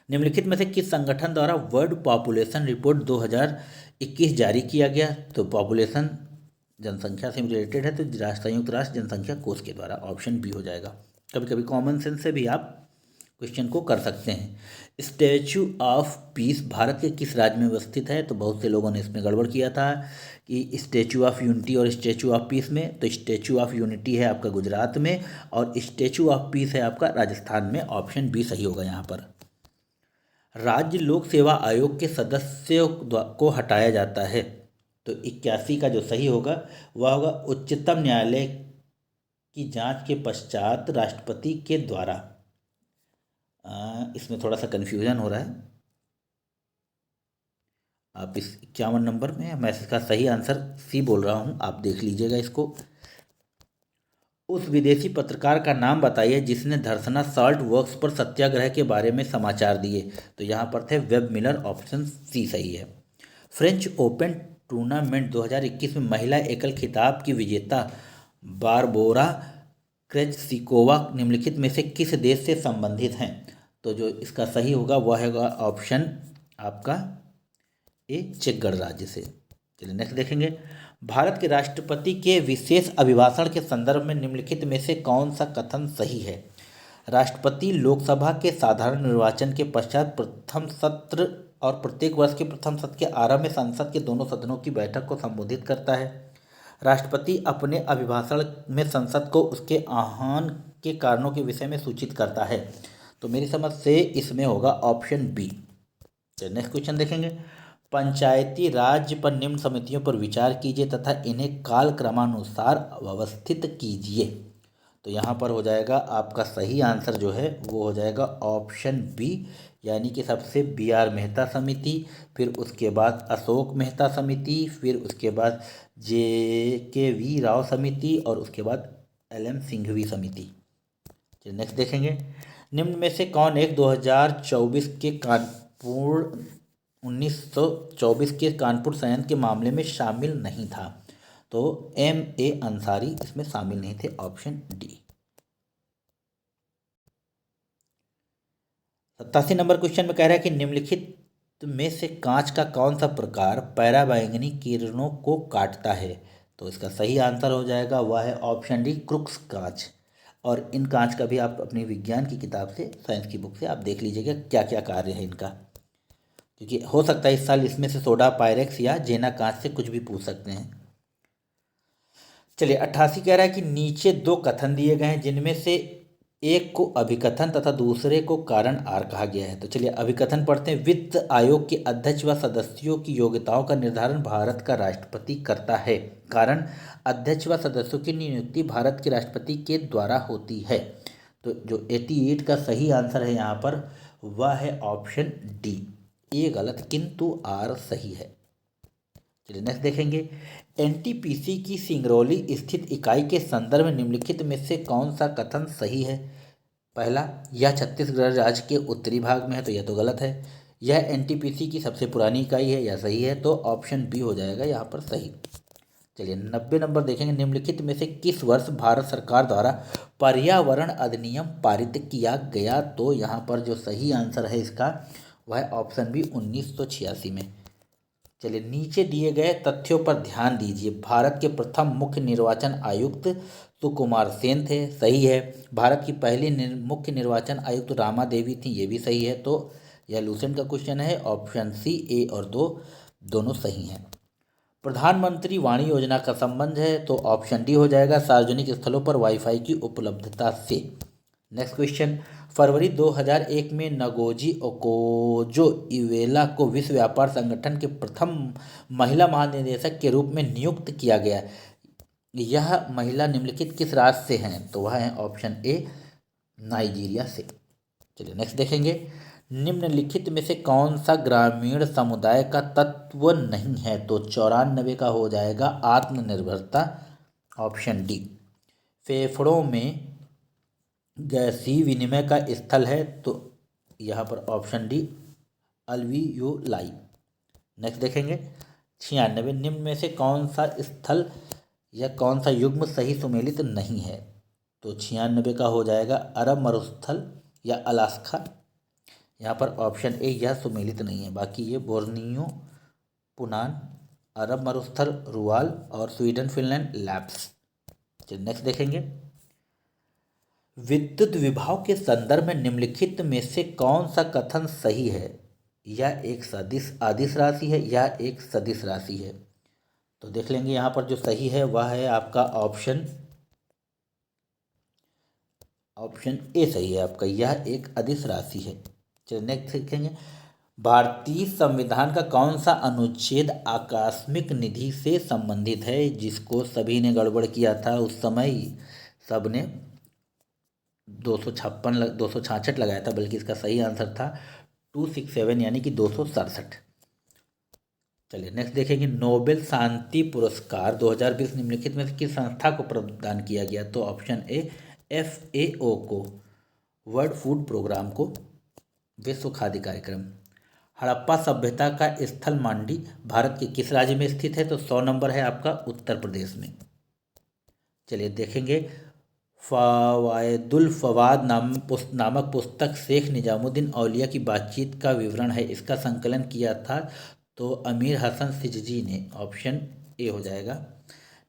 निम्नलिखित में से किस संगठन द्वारा वर्ल्ड पॉपुलेशन रिपोर्ट 2021 जारी किया गया? तो पॉपुलेशन जनसंख्या से रिलेटेड है, तो संयुक्त राष्ट्र जनसंख्या कोष के द्वारा। ऑप्शन बी हो जाएगा। कभी कभी कॉमन सेंस से भी आप क्वेश्चन को कर सकते हैं। स्टैचू ऑफ पीस भारत के किस राज्य में अवस्थित है? तो बहुत से लोगों ने इसमें गड़बड़ किया था कि स्टैचू ऑफ यूनिटी और स्टैचू ऑफ पीस में। तो स्टैचू ऑफ यूनिटी है आपका गुजरात में, और स्टैचू ऑफ पीस है आपका राजस्थान में। ऑप्शन बी सही होगा यहाँ पर। राज्य लोक सेवा आयोग के सदस्यों को हटाया जाता है। तो 81 का जो सही होगा वह होगा उच्चतम न्यायालय की जांच के पश्चात राष्ट्रपति के द्वारा। इसमें थोड़ा सा कन्फ्यूजन हो रहा है। आप इस 51 नंबर में, मैं इसका सही आंसर सी बोल रहा हूँ, आप देख लीजिएगा इसको। उस विदेशी पत्रकार का नाम बताइए जिसने धरसना साल्ट वर्क्स पर सत्याग्रह के बारे में समाचार दिए। तो यहाँ पर थे वेब मिलर। ऑप्शन सी सही है। फ्रेंच ओपन टूर्नामेंट 2021 में महिला एकल खिताब की विजेता बारबोरा क्रेजसिकोवा निम्नलिखित में से किस देश से संबंधित हैं? तो जो इसका सही होगा वह होगा ऑप्शन आपका ए चेक गणराज्य से। चलिए नेक्स्ट देखेंगे। भारत के राष्ट्रपति के विशेष अभिभाषण के संदर्भ में निम्नलिखित में से कौन सा कथन सही है? राष्ट्रपति लोकसभा के साधारण निर्वाचन के पश्चात प्रथम सत्र और प्रत्येक वर्ष के प्रथम सत्र के आरंभ में संसद के दोनों सदनों की बैठक को संबोधित करता है। राष्ट्रपति अपने अभिभाषण में संसद को उसके आह्वान के कारणों के विषय में सूचित करता है। तो मेरी समझ से इसमें होगा ऑप्शन बी। चलिए नेक्स्ट क्वेश्चन देखेंगे। पंचायती राज पर निम्न समितियों पर विचार कीजिए तथा इन्हें काल क्रमानुसार व्यवस्थित कीजिए। तो यहाँ पर हो जाएगा आपका सही आंसर जो है वो हो जाएगा ऑप्शन बी, यानी कि सबसे B.R. मेहता समिति, फिर उसके बाद अशोक मेहता समिति, फिर उसके बाद J.K.V. राव समिति, और उसके बाद L.M. सिंघवी समिति। चलिए नेक्स्ट देखेंगे। निम्न में से कौन एक 1924 के कानपुर संयंत्र के मामले में शामिल नहीं था? तो M.A. अंसारी इसमें शामिल नहीं थे। Option D. 87 नंबर क्वेश्चन में कह रहा है कि निम्नलिखित में से कांच का कौन सा प्रकार पराबैंगनी किरणों को काटता है? तो इसका सही आंसर हो जाएगा वह है ऑप्शन डी क्रूक्स कांच। और इन कांच का भी आप अपनी विज्ञान की किताब से, साइंस की बुक से आप देख लीजिएगा क्या क्या कार्य है इनका, क्योंकि हो सकता है इस साल इसमें से सोडा पायरेक्स या जेना कांच से कुछ भी पूछ सकते हैं। चलिए 88 कह रहा है कि नीचे दो कथन दिए गए हैं जिनमें से एक को अभिकथन तथा दूसरे को कारण आर कहा गया है। तो चलिए अभिकथन पढ़ते हैं। वित्त आयोग के अध्यक्ष व सदस्यों की योग्यताओं का निर्धारण भारत का राष्ट्रपति करता है। कारण अध्यक्ष व सदस्यों की नियुक्ति भारत के राष्ट्रपति के द्वारा होती है। तो जो 88 का सही आंसर है यहाँ पर वह है ऑप्शन डी। ए गलत किंतु आर सही है। चलिए नेक्स्ट देखेंगे। एनटीपीसी की सिंगरौली स्थित इकाई के संदर्भ में निम्नलिखित में से कौन सा कथन सही है? पहला, यह छत्तीसगढ़ राज्य के उत्तरी भाग में है, तो यह तो गलत है। यह एनटीपीसी की सबसे पुरानी इकाई है, यह सही है, तो ऑप्शन बी हो जाएगा यहाँ पर सही। चलिए 90 नंबर देखेंगे, निम्नलिखित में से किस वर्ष भारत सरकार द्वारा पर्यावरण अधिनियम पारित किया गया? तो यहाँ पर जो सही आंसर है इसका वह है ऑप्शन बी 1986 में। चलिए नीचे दिए गए तथ्यों पर ध्यान दीजिए। भारत के प्रथम मुख्य निर्वाचन आयुक्त सुकुमार सेन थे, सही है। भारत की पहली मुख्य निर्वाचन आयुक्त रामा देवी थी, ये भी सही है। तो यह लूसेंट का क्वेश्चन है, ऑप्शन सी ए और दो दोनों सही हैं। प्रधानमंत्री वाणी योजना का संबंध है, तो ऑप्शन डी हो जाएगा, सार्वजनिक स्थलों पर वाईफाई की उपलब्धता से। नेक्स्ट क्वेश्चन, फरवरी 2001 में नगोजी ओकोजो इवेला को विश्व व्यापार संगठन के प्रथम महिला महानिदेशक के रूप में नियुक्त किया गया। यह महिला निम्नलिखित किस राज्य से हैं? तो वह है ऑप्शन ए नाइजीरिया से। चलिए नेक्स्ट देखेंगे, निम्नलिखित में से कौन सा ग्रामीण समुदाय का तत्व नहीं है? तो 94 का हो जाएगा आत्मनिर्भरता, ऑप्शन डी। फेफड़ों में गैसीय विनिमय का स्थल है, तो यहाँ पर ऑप्शन डी अल्वियोलाई। नेक्स्ट देखेंगे 96, निम्न में से कौन सा स्थल या कौन सा युग्म सही सुमेलित नहीं है? तो 96 का हो जाएगा अरब मरुस्थल या अलास्का। यहाँ पर ऑप्शन ए यह सुमेलित नहीं है, बाकी ये बोर्नियो, पुनान, अरब मरुस्थल, रुवाल और स्वीडन, फिनलैंड, लैप्स। चलिए नेक्स्ट देखेंगे, विद्युत विभाग के संदर्भ में निम्नलिखित में से कौन सा कथन सही है? यह एक सदिश आदिश राशि है या एक सदिश राशि है? तो देख लेंगे, यहाँ पर जो सही है वह है आपका ऑप्शन ए सही है आपका, यह एक अदिश राशि है। चलिए नेक्स्ट देखेंगे, भारतीय संविधान का कौन सा अनुच्छेद आकस्मिक निधि से संबंधित है? जिसको सभी ने गड़बड़ किया था उस समय, सब ने 266 लगाया था, बल्कि इसका सही आंसर था 267 यानी कि 267। चलिए नेक्स्ट देखेंगे, नोबेल शांति पुरस्कार 2020 निम्नलिखित में से किस संस्था को प्रदान किया गया? तो ऑप्शन ए FAO को, वर्ल्ड फूड प्रोग्राम को, विश्व खाद्य कार्यक्रम। हड़प्पा सभ्यता का स्थल मांडी भारत के किस राज्य में स्थित है? तो 100 नंबर है आपका उत्तर प्रदेश में। चलिए देखेंगे, फवायदुल फवाद नामक पुस्तक शेख निजामुद्दीन औलिया की बातचीत का विवरण है, इसका संकलन किया था तो अमीर हसन सिजजी ने, ऑप्शन ए हो जाएगा।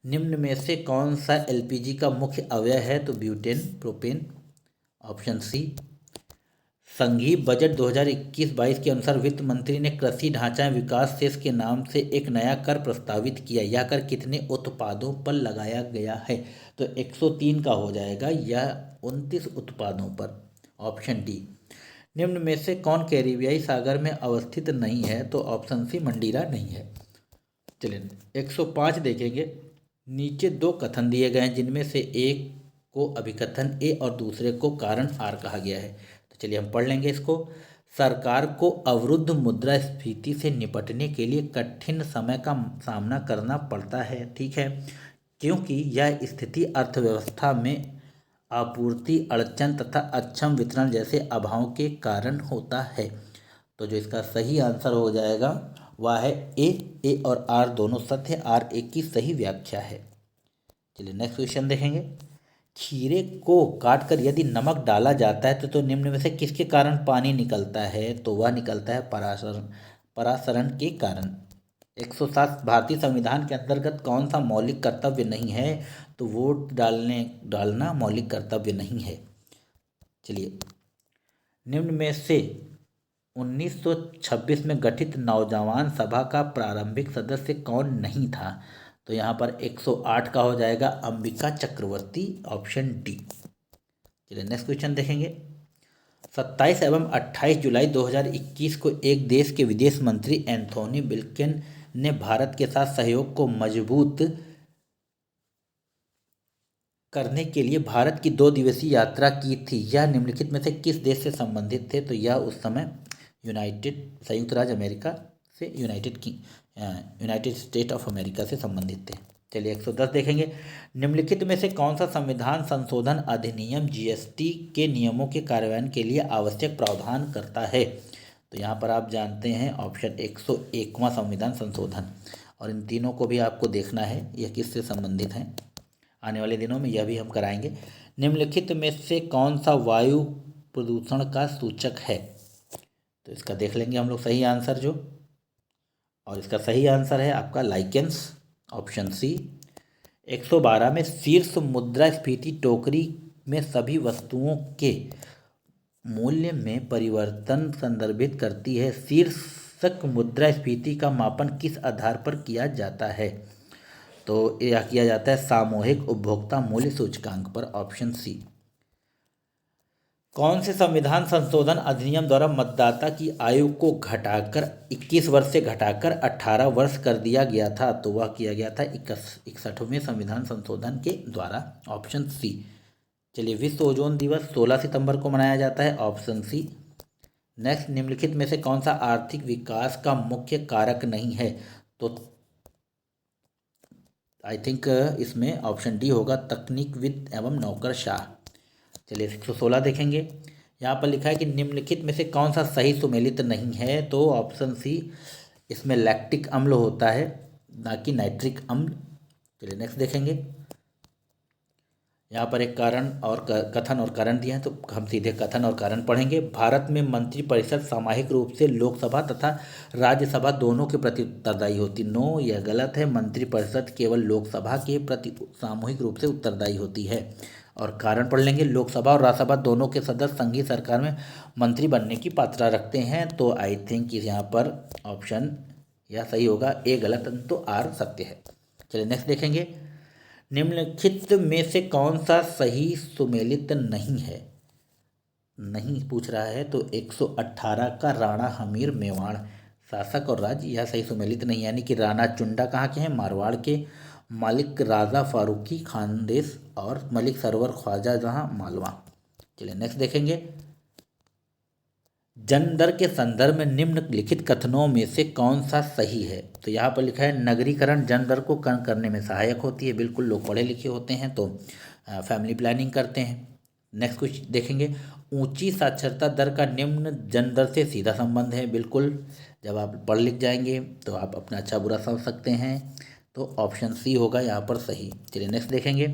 निम्न में से कौन सा LPG का मुख्य अवयव है? तो ब्यूटेन, प्रोपेन, ऑप्शन सी। संघीय बजट 2021-22 के अनुसार वित्त मंत्री ने कृषि ढांचा विकास सेस के नाम से एक नया कर प्रस्तावित किया। यह कर कितने उत्पादों पर लगाया गया है? तो 103 का हो जाएगा, यह 29 उत्पादों पर, ऑप्शन डी। निम्न में से कौन कैरिबियाई सागर में अवस्थित नहीं है? तो ऑप्शन सी मंडीरा नहीं है। चलिए 105 देखेंगे, नीचे दो कथन दिए गए हैं जिनमें से एक को अभिकथन ए और दूसरे को कारण आर कहा गया है। तो चलिए हम पढ़ लेंगे इसको। सरकार को अवरुद्ध मुद्रास्फीति से निपटने के लिए कठिन समय का सामना करना पड़ता है, ठीक है, क्योंकि यह स्थिति अर्थव्यवस्था में आपूर्ति अड़चन तथा अक्षम वितरण जैसे अभाव के कारण होता है। तो जो इसका सही आंसर हो जाएगा वह है ए और आर दोनों सत्य है, आर एक की सही व्याख्या है। चलिए नेक्स्ट क्वेश्चन देखेंगे, खीरे को काटकर यदि नमक डाला जाता है तो निम्न में से किसके कारण पानी निकलता है? तो वह निकलता है परासरण के कारण। 107 भारतीय संविधान के अंतर्गत कौन सा मौलिक कर्तव्य नहीं है? तो वोट डालना मौलिक कर्तव्य नहीं है। चलिए, निम्न में से 1926 में गठित नौजवान सभा का प्रारंभिक सदस्य कौन नहीं था? तो यहाँ पर 108 का हो जाएगा अंबिका चक्रवर्ती, ऑप्शन डी। चलिए नेक्स्ट क्वेश्चन देखेंगे, 27 एवं 28 जुलाई 2021 को एक देश के विदेश मंत्री एंथोनी ब्लिंकन ने भारत के साथ सहयोग को मजबूत करने के लिए भारत की 2 दिवसीय यात्रा की थी। यह निम्नलिखित में से किस देश से संबंधित थे? तो यह उस समय संयुक्त राज्य अमेरिका से यूनाइटेड स्टेट ऑफ अमेरिका से संबंधित थे। चलिए 110 देखेंगे। निम्नलिखित में से कौन सा संविधान संशोधन अधिनियम जीएसटी के नियमों के कार्यान्वयन के लिए आवश्यक प्रावधान करता है? तो यहाँ पर आप जानते हैं ऑप्शन 101वां संविधान संशोधन, और इन तीनों को भी आपको देखना है यह किससे संबंधित हैं। आने वाले दिनों में यह भी हम कराएंगे। निम्नलिखित में से कौन सा वायु प्रदूषण का सूचक है? तो इसका देख लेंगे हम लोग सही आंसर जो, और इसका सही आंसर है आपका लाइकेंस, ऑप्शन सी। 112 में शीर्ष मुद्रास्फीति टोकरी में सभी वस्तुओं के मूल्य में परिवर्तन संदर्भित करती है। शीर्षक मुद्रास्फीति का मापन किस आधार पर किया जाता है? तो यह किया जाता है सामूहिक उपभोक्ता मूल्य सूचकांक पर, ऑप्शन सी। कौन से संविधान संशोधन अधिनियम द्वारा मतदाता की आयु को घटाकर 21 वर्ष से घटाकर 18 वर्ष कर दिया गया था? तो वह किया गया था 61वें संविधान संशोधन के द्वारा, ऑप्शन सी। चलिए विश्व ओजोन दिवस 16 सितंबर को मनाया जाता है, ऑप्शन सी। नेक्स्ट, निम्नलिखित में से कौन सा आर्थिक विकास का मुख्य कारक नहीं है? तो आई थिंक इसमें ऑप्शन डी होगा, तकनीकविद एवं नौकरशाह। चलिए 116 देखेंगे। यहाँ पर लिखा है कि निम्नलिखित में से कौन सा सही सुमेलित नहीं है? तो ऑप्शन सी, इसमें लैक्टिक अम्ल होता है ना कि नाइट्रिक अम्ल। चलिए नेक्स्ट देखेंगे। यहाँ पर एक कारण और कथन और कारण दिया है, तो हम सीधे कथन और कारण पढ़ेंगे। भारत में मंत्रिपरिषद सामूहिक रूप से लोकसभा तथा राज्यसभा दोनों के प्रति उत्तरदायी होती। नो, यह गलत है। मंत्रिपरिषद केवल लोकसभा के प्रति सामूहिक रूप से उत्तरदायी होती है। और कारण पढ़ लेंगे। लोकसभा और राज्यसभा दोनों के सदस्य संघीय सरकार में मंत्री बनने की पात्रता रखते हैं। तो आई थिंक यहाँ पर ऑप्शन यह सही होगा, ए गलत, तो आर सत्य है। चलिए नेक्स्ट देखेंगे। निम्नलिखित में से कौन सा सही सुमेलित नहीं है? नहीं पूछ रहा है, तो 118 का राणा हमीर मेवाड़ शासक और राज्य, यह सही सुमेलित नहीं, यानी कि राणा चुंडा कहाँ के हैं? मारवाड़ के। मलिक राजा फारूकी खानदेश और मलिक सरवर ख्वाजा जहाँ मालवा। चलिए नेक्स्ट देखेंगे। जन्म दर के संदर्भ में निम्नलिखित कथनों में से कौन सा सही है? तो यहाँ पर लिखा है नगरीकरण जन्म दर को कम करने में सहायक होती है। बिल्कुल, लोग पढ़े लिखे होते हैं तो फैमिली प्लानिंग करते हैं। नेक्स्ट कुछ देखेंगे। ऊंची साक्षरता दर का निम्न जन्म दर से सीधा संबंध है। बिल्कुल, जब आप पढ़ लिख जाएंगे तो आप अपना अच्छा बुरा समझ सकते हैं, तो ऑप्शन सी होगा यहाँ पर सही। चलिए नेक्स्ट देखेंगे।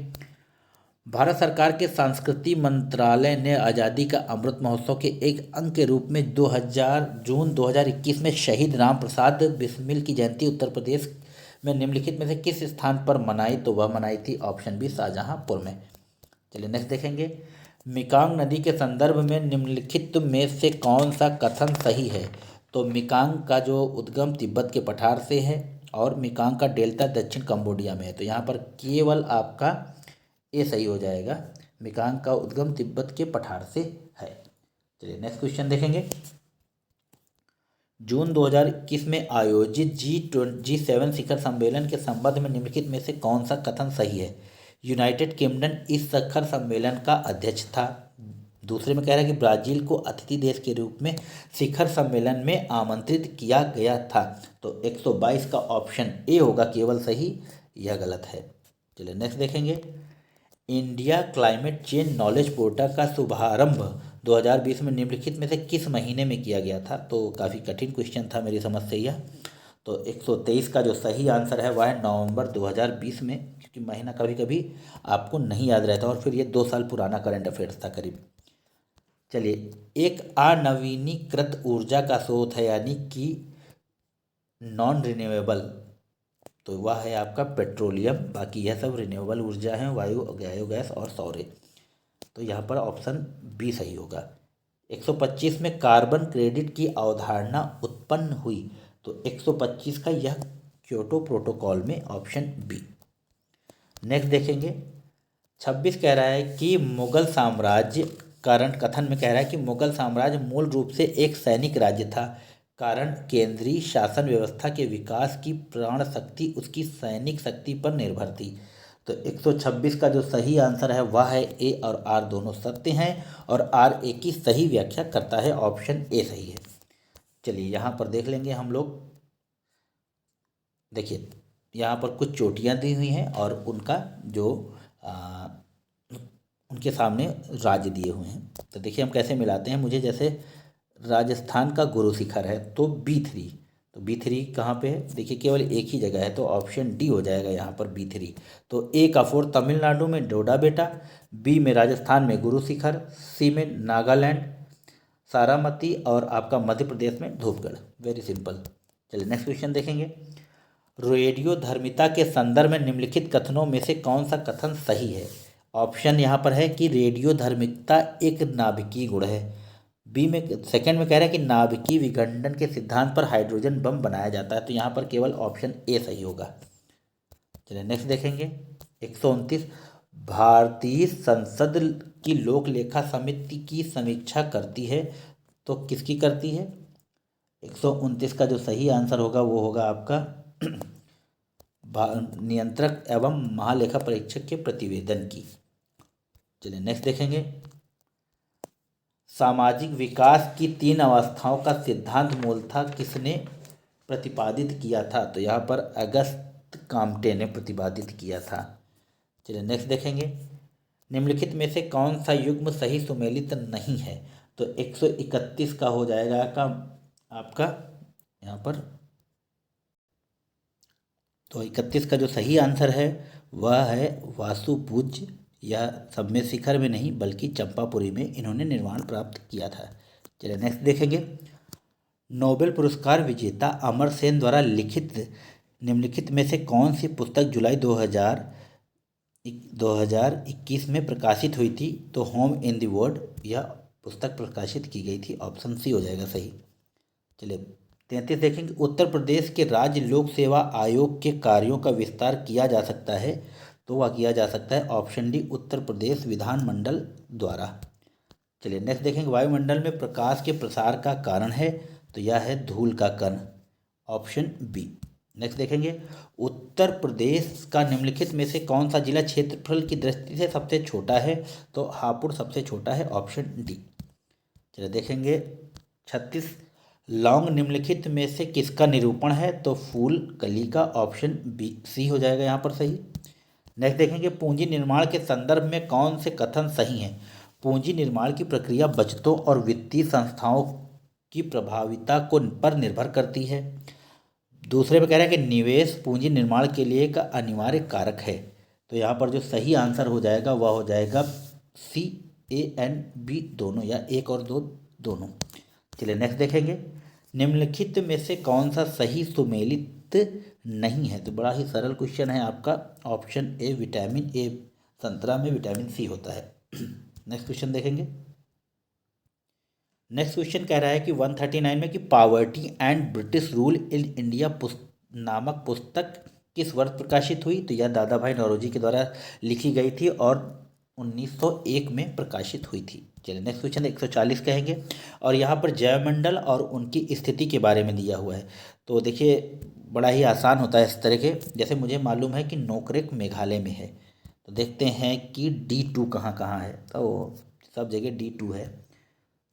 भारत सरकार के संस्कृति मंत्रालय ने आज़ादी का अमृत महोत्सव के एक अंग के रूप में जून 2021 में शहीद राम प्रसाद बिस्मिल की जयंती उत्तर प्रदेश में निम्नलिखित में से किस स्थान पर मनाई? तो वह मनाई थी ऑप्शन बी, शाहजहांपुर में। चलिए नेक्स्ट देखेंगे। मिकांग नदी के संदर्भ में निम्नलिखित में से कौन सा कथन सही है? तो मिकांग का जो उद्गम तिब्बत के पठार से है और मिकांग का डेल्टा दक्षिण कंबोडिया में है। तो यहाँ पर केवल आपका ए सही हो जाएगा, मिकांग का उद्गम तिब्बत के पठार से है। चलिए नेक्स्ट क्वेश्चन देखेंगे। जून 2021 में आयोजित G7 शिखर सम्मेलन के संबंध में निम्नलिखित में से कौन सा कथन सही है? यूनाइटेड किंगडम इस शिखर सम्मेलन का अध्यक्ष था। दूसरे में कह रहा है कि ब्राज़ील को अतिथि देश के रूप में शिखर सम्मेलन में आमंत्रित किया गया था। तो 122 का ऑप्शन ए होगा केवल सही, यह गलत है। चलिए नेक्स्ट देखेंगे। India climate change knowledge portal का शुभारंभ 2020 में निम्नलिखित में से किस महीने में किया गया था? तो काफ़ी कठिन क्वेश्चन था मेरी समझ से यह। तो 123 का जो सही आंसर है वह है नवंबर 2020 में, क्योंकि महीना कभी कभी आपको नहीं याद रहता, और फिर ये 2 साल पुराना करंट अफेयर्स था करीब। चलिए, एक अनवीनीकृत ऊर्जा का स्रोत है, यानी कि नॉन रिन्यूएबल, तो वह है आपका पेट्रोलियम। बाकी यह सब रिन्यूएबल ऊर्जा है, वायु, बायोगैस और सौर। तो यहाँ पर ऑप्शन बी सही होगा। 125 में कार्बन क्रेडिट की अवधारणा उत्पन्न हुई। तो 125 का यह क्योटो प्रोटोकॉल में, ऑप्शन बी। नेक्स्ट देखेंगे। 26 कह रहा है कि मुगल साम्राज्य, कारण कथन में कह रहा है कि मुगल साम्राज्य मूल रूप से एक सैनिक राज्य था, कारण केंद्रीय शासन व्यवस्था के विकास की प्राण शक्ति उसकी सैनिक शक्ति पर निर्भर थी। तो 126 का जो सही आंसर है वह है ए और आर दोनों सत्य हैं, और आर ए की सही व्याख्या करता है, ऑप्शन ए सही है। चलिए यहाँ पर देख लेंगे हम लोग देखिए यहाँ पर कुछ चोटियाँ दी हुई हैं और उनका जो आ, उनके सामने राज्य दिए हुए हैं। तो देखिए हम कैसे मिलाते हैं। मुझे जैसे राजस्थान का गुरु शिखर है तो B3, तो B3 कहाँ पे है, देखिए केवल एक ही जगह है, तो ऑप्शन डी हो जाएगा यहाँ पर B3। तो ए का 4 तमिलनाडु में डोडा बेटा, बी में राजस्थान में गुरु शिखर, सी में नागालैंड सारामती और आपका मध्य प्रदेश में धूपगढ़। Very simple. चलिए नेक्स्ट क्वेश्चन देखेंगे। रेडियो धर्मिता के संदर्भ में निम्नलिखित कथनों में से कौन सा कथन सही है। ऑप्शन यहाँ पर है कि रेडियो धार्मिकता एक नाभिकीय गुण है। बी में सेकंड में कह रहा है कि नाभिकीय विखंडन के सिद्धांत पर हाइड्रोजन बम बनाया जाता है, तो यहाँ पर केवल ऑप्शन ए सही होगा। चलिए नेक्स्ट देखेंगे। 129 भारतीय संसद की लोक लेखा समिति की समीक्षा करती है, तो किसकी करती है। 129 का जो सही आंसर होगा वो होगा आपका नियंत्रक एवं महालेखा परीक्षक के प्रतिवेदन की। चलिए नेक्स्ट देखेंगे। सामाजिक विकास की 3 अवस्थाओं का सिद्धांत मूलतः किसने प्रतिपादित किया था, तो यहाँ पर अगस्त काम्टे ने प्रतिपादित किया था। चलिए नेक्स्ट देखेंगे। निम्नलिखित में से कौन सा युग्म सही सुमेलित नहीं है, तो 131 का हो जाएगा आपका यहाँ पर। तो 31 का जो सही आंसर है वह है वासुपूज्य, या सब में शिखर में नहीं बल्कि चंपापुरी में इन्होंने निर्माण प्राप्त किया था। चलिए नेक्स्ट देखेंगे। नोबेल पुरस्कार विजेता अमर सेन द्वारा लिखित निम्नलिखित में से कौन सी पुस्तक जुलाई 2021 में प्रकाशित हुई थी, तो होम इन द वर्ल्ड यह पुस्तक प्रकाशित की गई थी। ऑप्शन सी हो जाएगा सही। चलिए 33 देखेंगे। उत्तर प्रदेश के राज्य लोक सेवा आयोग के कार्यों का विस्तार किया जा सकता है, तो वह किया जा सकता है ऑप्शन डी उत्तर प्रदेश विधानमंडल द्वारा। चलिए नेक्स्ट देखेंगे। वायुमंडल में प्रकाश के प्रसार का कारण है, तो यह है धूल का कण, ऑप्शन बी। नेक्स्ट देखेंगे। उत्तर प्रदेश का निम्नलिखित में से कौन सा जिला क्षेत्रफल की दृष्टि से सबसे छोटा है, तो हापुड़ सबसे छोटा है, ऑप्शन डी। चलिए देखेंगे। 36 लौंग निम्नलिखित में से किसका निरूपण है, तो फूल कली का, ऑप्शन बी सी हो जाएगा यहाँ पर सही। नेक्स्ट देखेंगे। पूंजी निर्माण के संदर्भ में कौन से कथन सही हैं। पूंजी निर्माण की प्रक्रिया बचतों और वित्तीय संस्थाओं की प्रभाविता को पर निर्भर करती है। दूसरे में कह रहा है कि निवेश पूंजी निर्माण के लिए एक अनिवार्य कारक है, तो यहाँ पर जो सही आंसर हो जाएगा वह हो जाएगा सी, ए एंड बी दोनों, या एक और दो दोनों। चलिए नेक्स्ट देखेंगे। निम्नलिखित में से कौन सा सही सुमेलित नहीं है, तो बड़ा ही सरल क्वेश्चन है आपका, ऑप्शन ए विटामिन ए, संतरा में विटामिन सी होता है। नेक्स्ट क्वेश्चन देखेंगे। नेक्स्ट क्वेश्चन कह रहा है कि 139 में कि poverty and British rule in India नामक पुस्तक किस वर्ष प्रकाशित हुई, तो यह दादा भाई नौरोजी के द्वारा लिखी गई थी और 1901 में प्रकाशित हुई थी। चलिए नेक्स्ट क्वेश्चन 140 कहेंगे, और यहाँ पर जयमंडल और उनकी स्थिति के बारे में दिया हुआ है। तो देखिए बड़ा ही आसान होता है इस तरह के, जैसे मुझे मालूम है कि नोकरेक मेघालय में है, तो देखते हैं कि D2 कहाँ कहाँ है, तो सब जगह D2 है।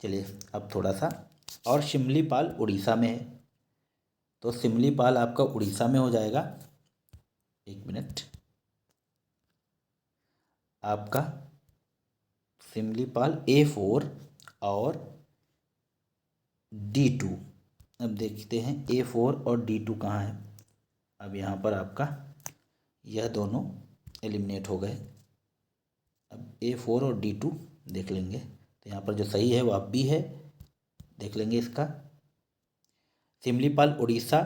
चलिए अब थोड़ा सा, और शिमलीपाल उड़ीसा में है, तो शिमलीपाल आपका उड़ीसा में हो जाएगा। एक मिनट, आपका शिमलीपाल A4 और D2। अब देखते हैं A4 और D2 कहाँ है। अब यहाँ पर आपका यह दोनों एलिमिनेट हो गए। अब A4 और D2 देख लेंगे, तो यहाँ पर जो सही है वह बी है, देख लेंगे इसका। शिमलीपाल उड़ीसा,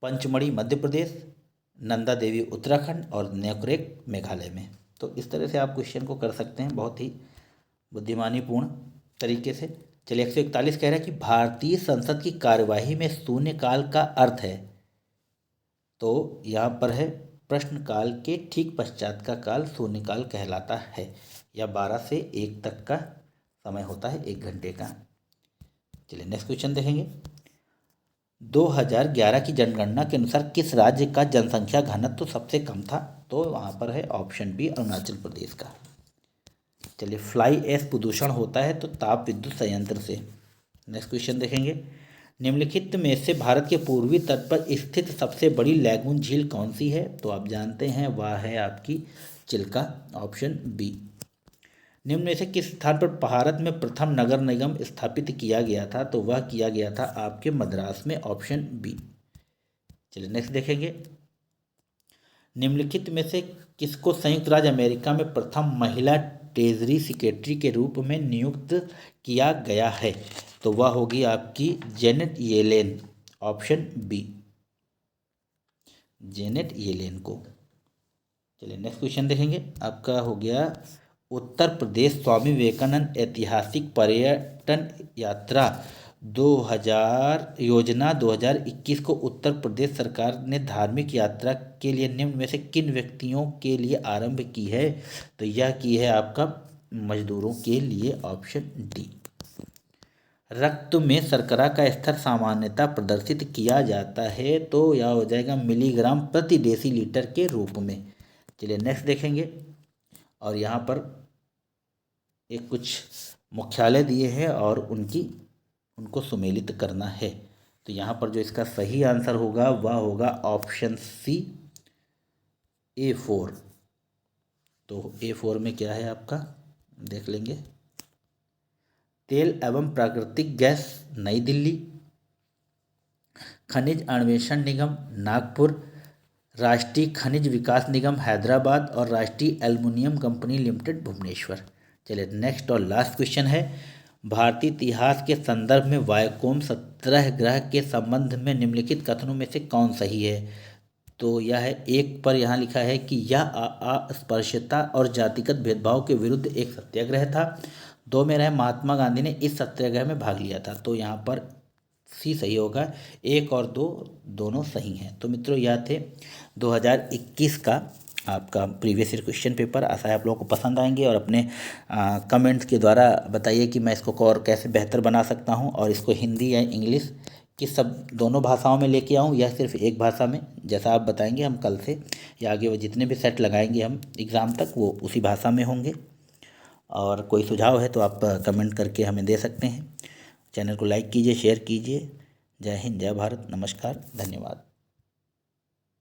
पंचमढ़ी मध्य प्रदेश, नंदा देवी उत्तराखंड और नोकरेक मेघालय में। तो इस तरह से आप क्वेश्चन को कर सकते हैं बहुत ही बुद्धिमानीपूर्ण तरीके से। चलिए 141 कह रहा है कि भारतीय संसद की कार्यवाही में शून्यकाल का अर्थ है, तो यहाँ पर है प्रश्नकाल के ठीक पश्चात का काल शून्यकाल कहलाता है, या 12 से 1 तक का समय होता है, 1 घंटे का। चलिए नेक्स्ट क्वेश्चन देखेंगे। 2011 की जनगणना के अनुसार किस राज्य का जनसंख्या घनत्व सबसे कम था, तो वहाँ पर है ऑप्शन बी अरुणाचल प्रदेश का। चलिए फ्लाई ऐश प्रदूषण होता है तो ताप विद्युत संयंत्र से। नेक्स्ट क्वेश्चन देखेंगे। निम्नलिखित में से भारत के पूर्वी तट पर स्थित सबसे बड़ी लैगून झील कौन सी है? तो आप जानते हैं वह है आपकी चिल्का, ऑप्शन बी। निम्न में से किस स्थान पर भारत में प्रथम नगर निगम स्थापित किया गया था? तो वह किया गया था आपके मद्रास में, ऑप्शन बी। चलिए नेक्स्ट देखेंगे। निम्नलिखित में से किसको संयुक्त राज्य अमेरिका में प्रथम महिला ट्रेजरी सेक्रेटरी के रूप में नियुक्त किया गया है? तो वह होगी आपकी Janet Yellen, option B, Janet Yellen को। चलिए नेक्स्ट क्वेश्चन देखेंगे। आपका हो गया उत्तर प्रदेश स्वामी विवेकानंद ऐतिहासिक पर्यटन यात्रा 2021 को उत्तर प्रदेश सरकार ने धार्मिक यात्रा के लिए निम्न में से किन व्यक्तियों के लिए आरंभ की है? तो यह की है आपका मजदूरों के लिए, ऑप्शन डी। रक्त में शर्करा का स्तर सामान्यतः प्रदर्शित किया जाता है, तो यह हो जाएगा मिलीग्राम प्रति डेसीलीटर के रूप में। चलिए नेक्स्ट देखेंगे। और यहाँ पर एक कुछ मुख्यालय दिए हैं और उनको सुमेलित करना है। तो यहाँ पर जो इसका सही आंसर होगा वह होगा ऑप्शन सी, A4। तो A4 में क्या है आपका, देख लेंगे। तेल एवं प्राकृतिक गैस नई दिल्ली, खनिज अन्वेषण निगम नागपुर, राष्ट्रीय खनिज विकास निगम हैदराबाद और राष्ट्रीय एल्युमिनियम कंपनी लिमिटेड भुवनेश्वर। चलिए नेक्स्ट और लास्ट क्वेश्चन है। भारतीय इतिहास के संदर्भ में वायकोम सत्याग्रह के संबंध में निम्नलिखित कथनों में से कौन सही है? तो यह है, एक पर यहाँ लिखा है कि यह अस्पृश्यता और जातिगत भेदभाव के विरुद्ध एक सत्याग्रह था। 2 में रहे, महात्मा गांधी ने इस सत्याग्रह में भाग लिया था। तो यहाँ पर सी सही होगा। 1 और 2 दोनों सही हैं। तो मित्रों यह थे 2021 का आपका प्रीवियस ईयर क्वेश्चन पेपर। आशा है आप लोगों को पसंद आएंगे और अपने कमेंट्स के द्वारा बताइए कि मैं इसको और कैसे बेहतर बना सकता हूं, और इसको हिंदी या इंग्लिश किस सब दोनों भाषाओं में लेके आऊं या सिर्फ एक भाषा में। जैसा आप बताएंगे हम कल से या आगे वो जितने भी सेट लगाएंगे हम एग्ज़ाम तक वो उसी भाषा में होंगे। और कोई सुझाव है तो आप कमेंट करके हमें दे सकते हैं। चैनल को लाइक कीजिए, शेयर कीजिए। जय हिंद, जय भारत, नमस्कार, धन्यवाद।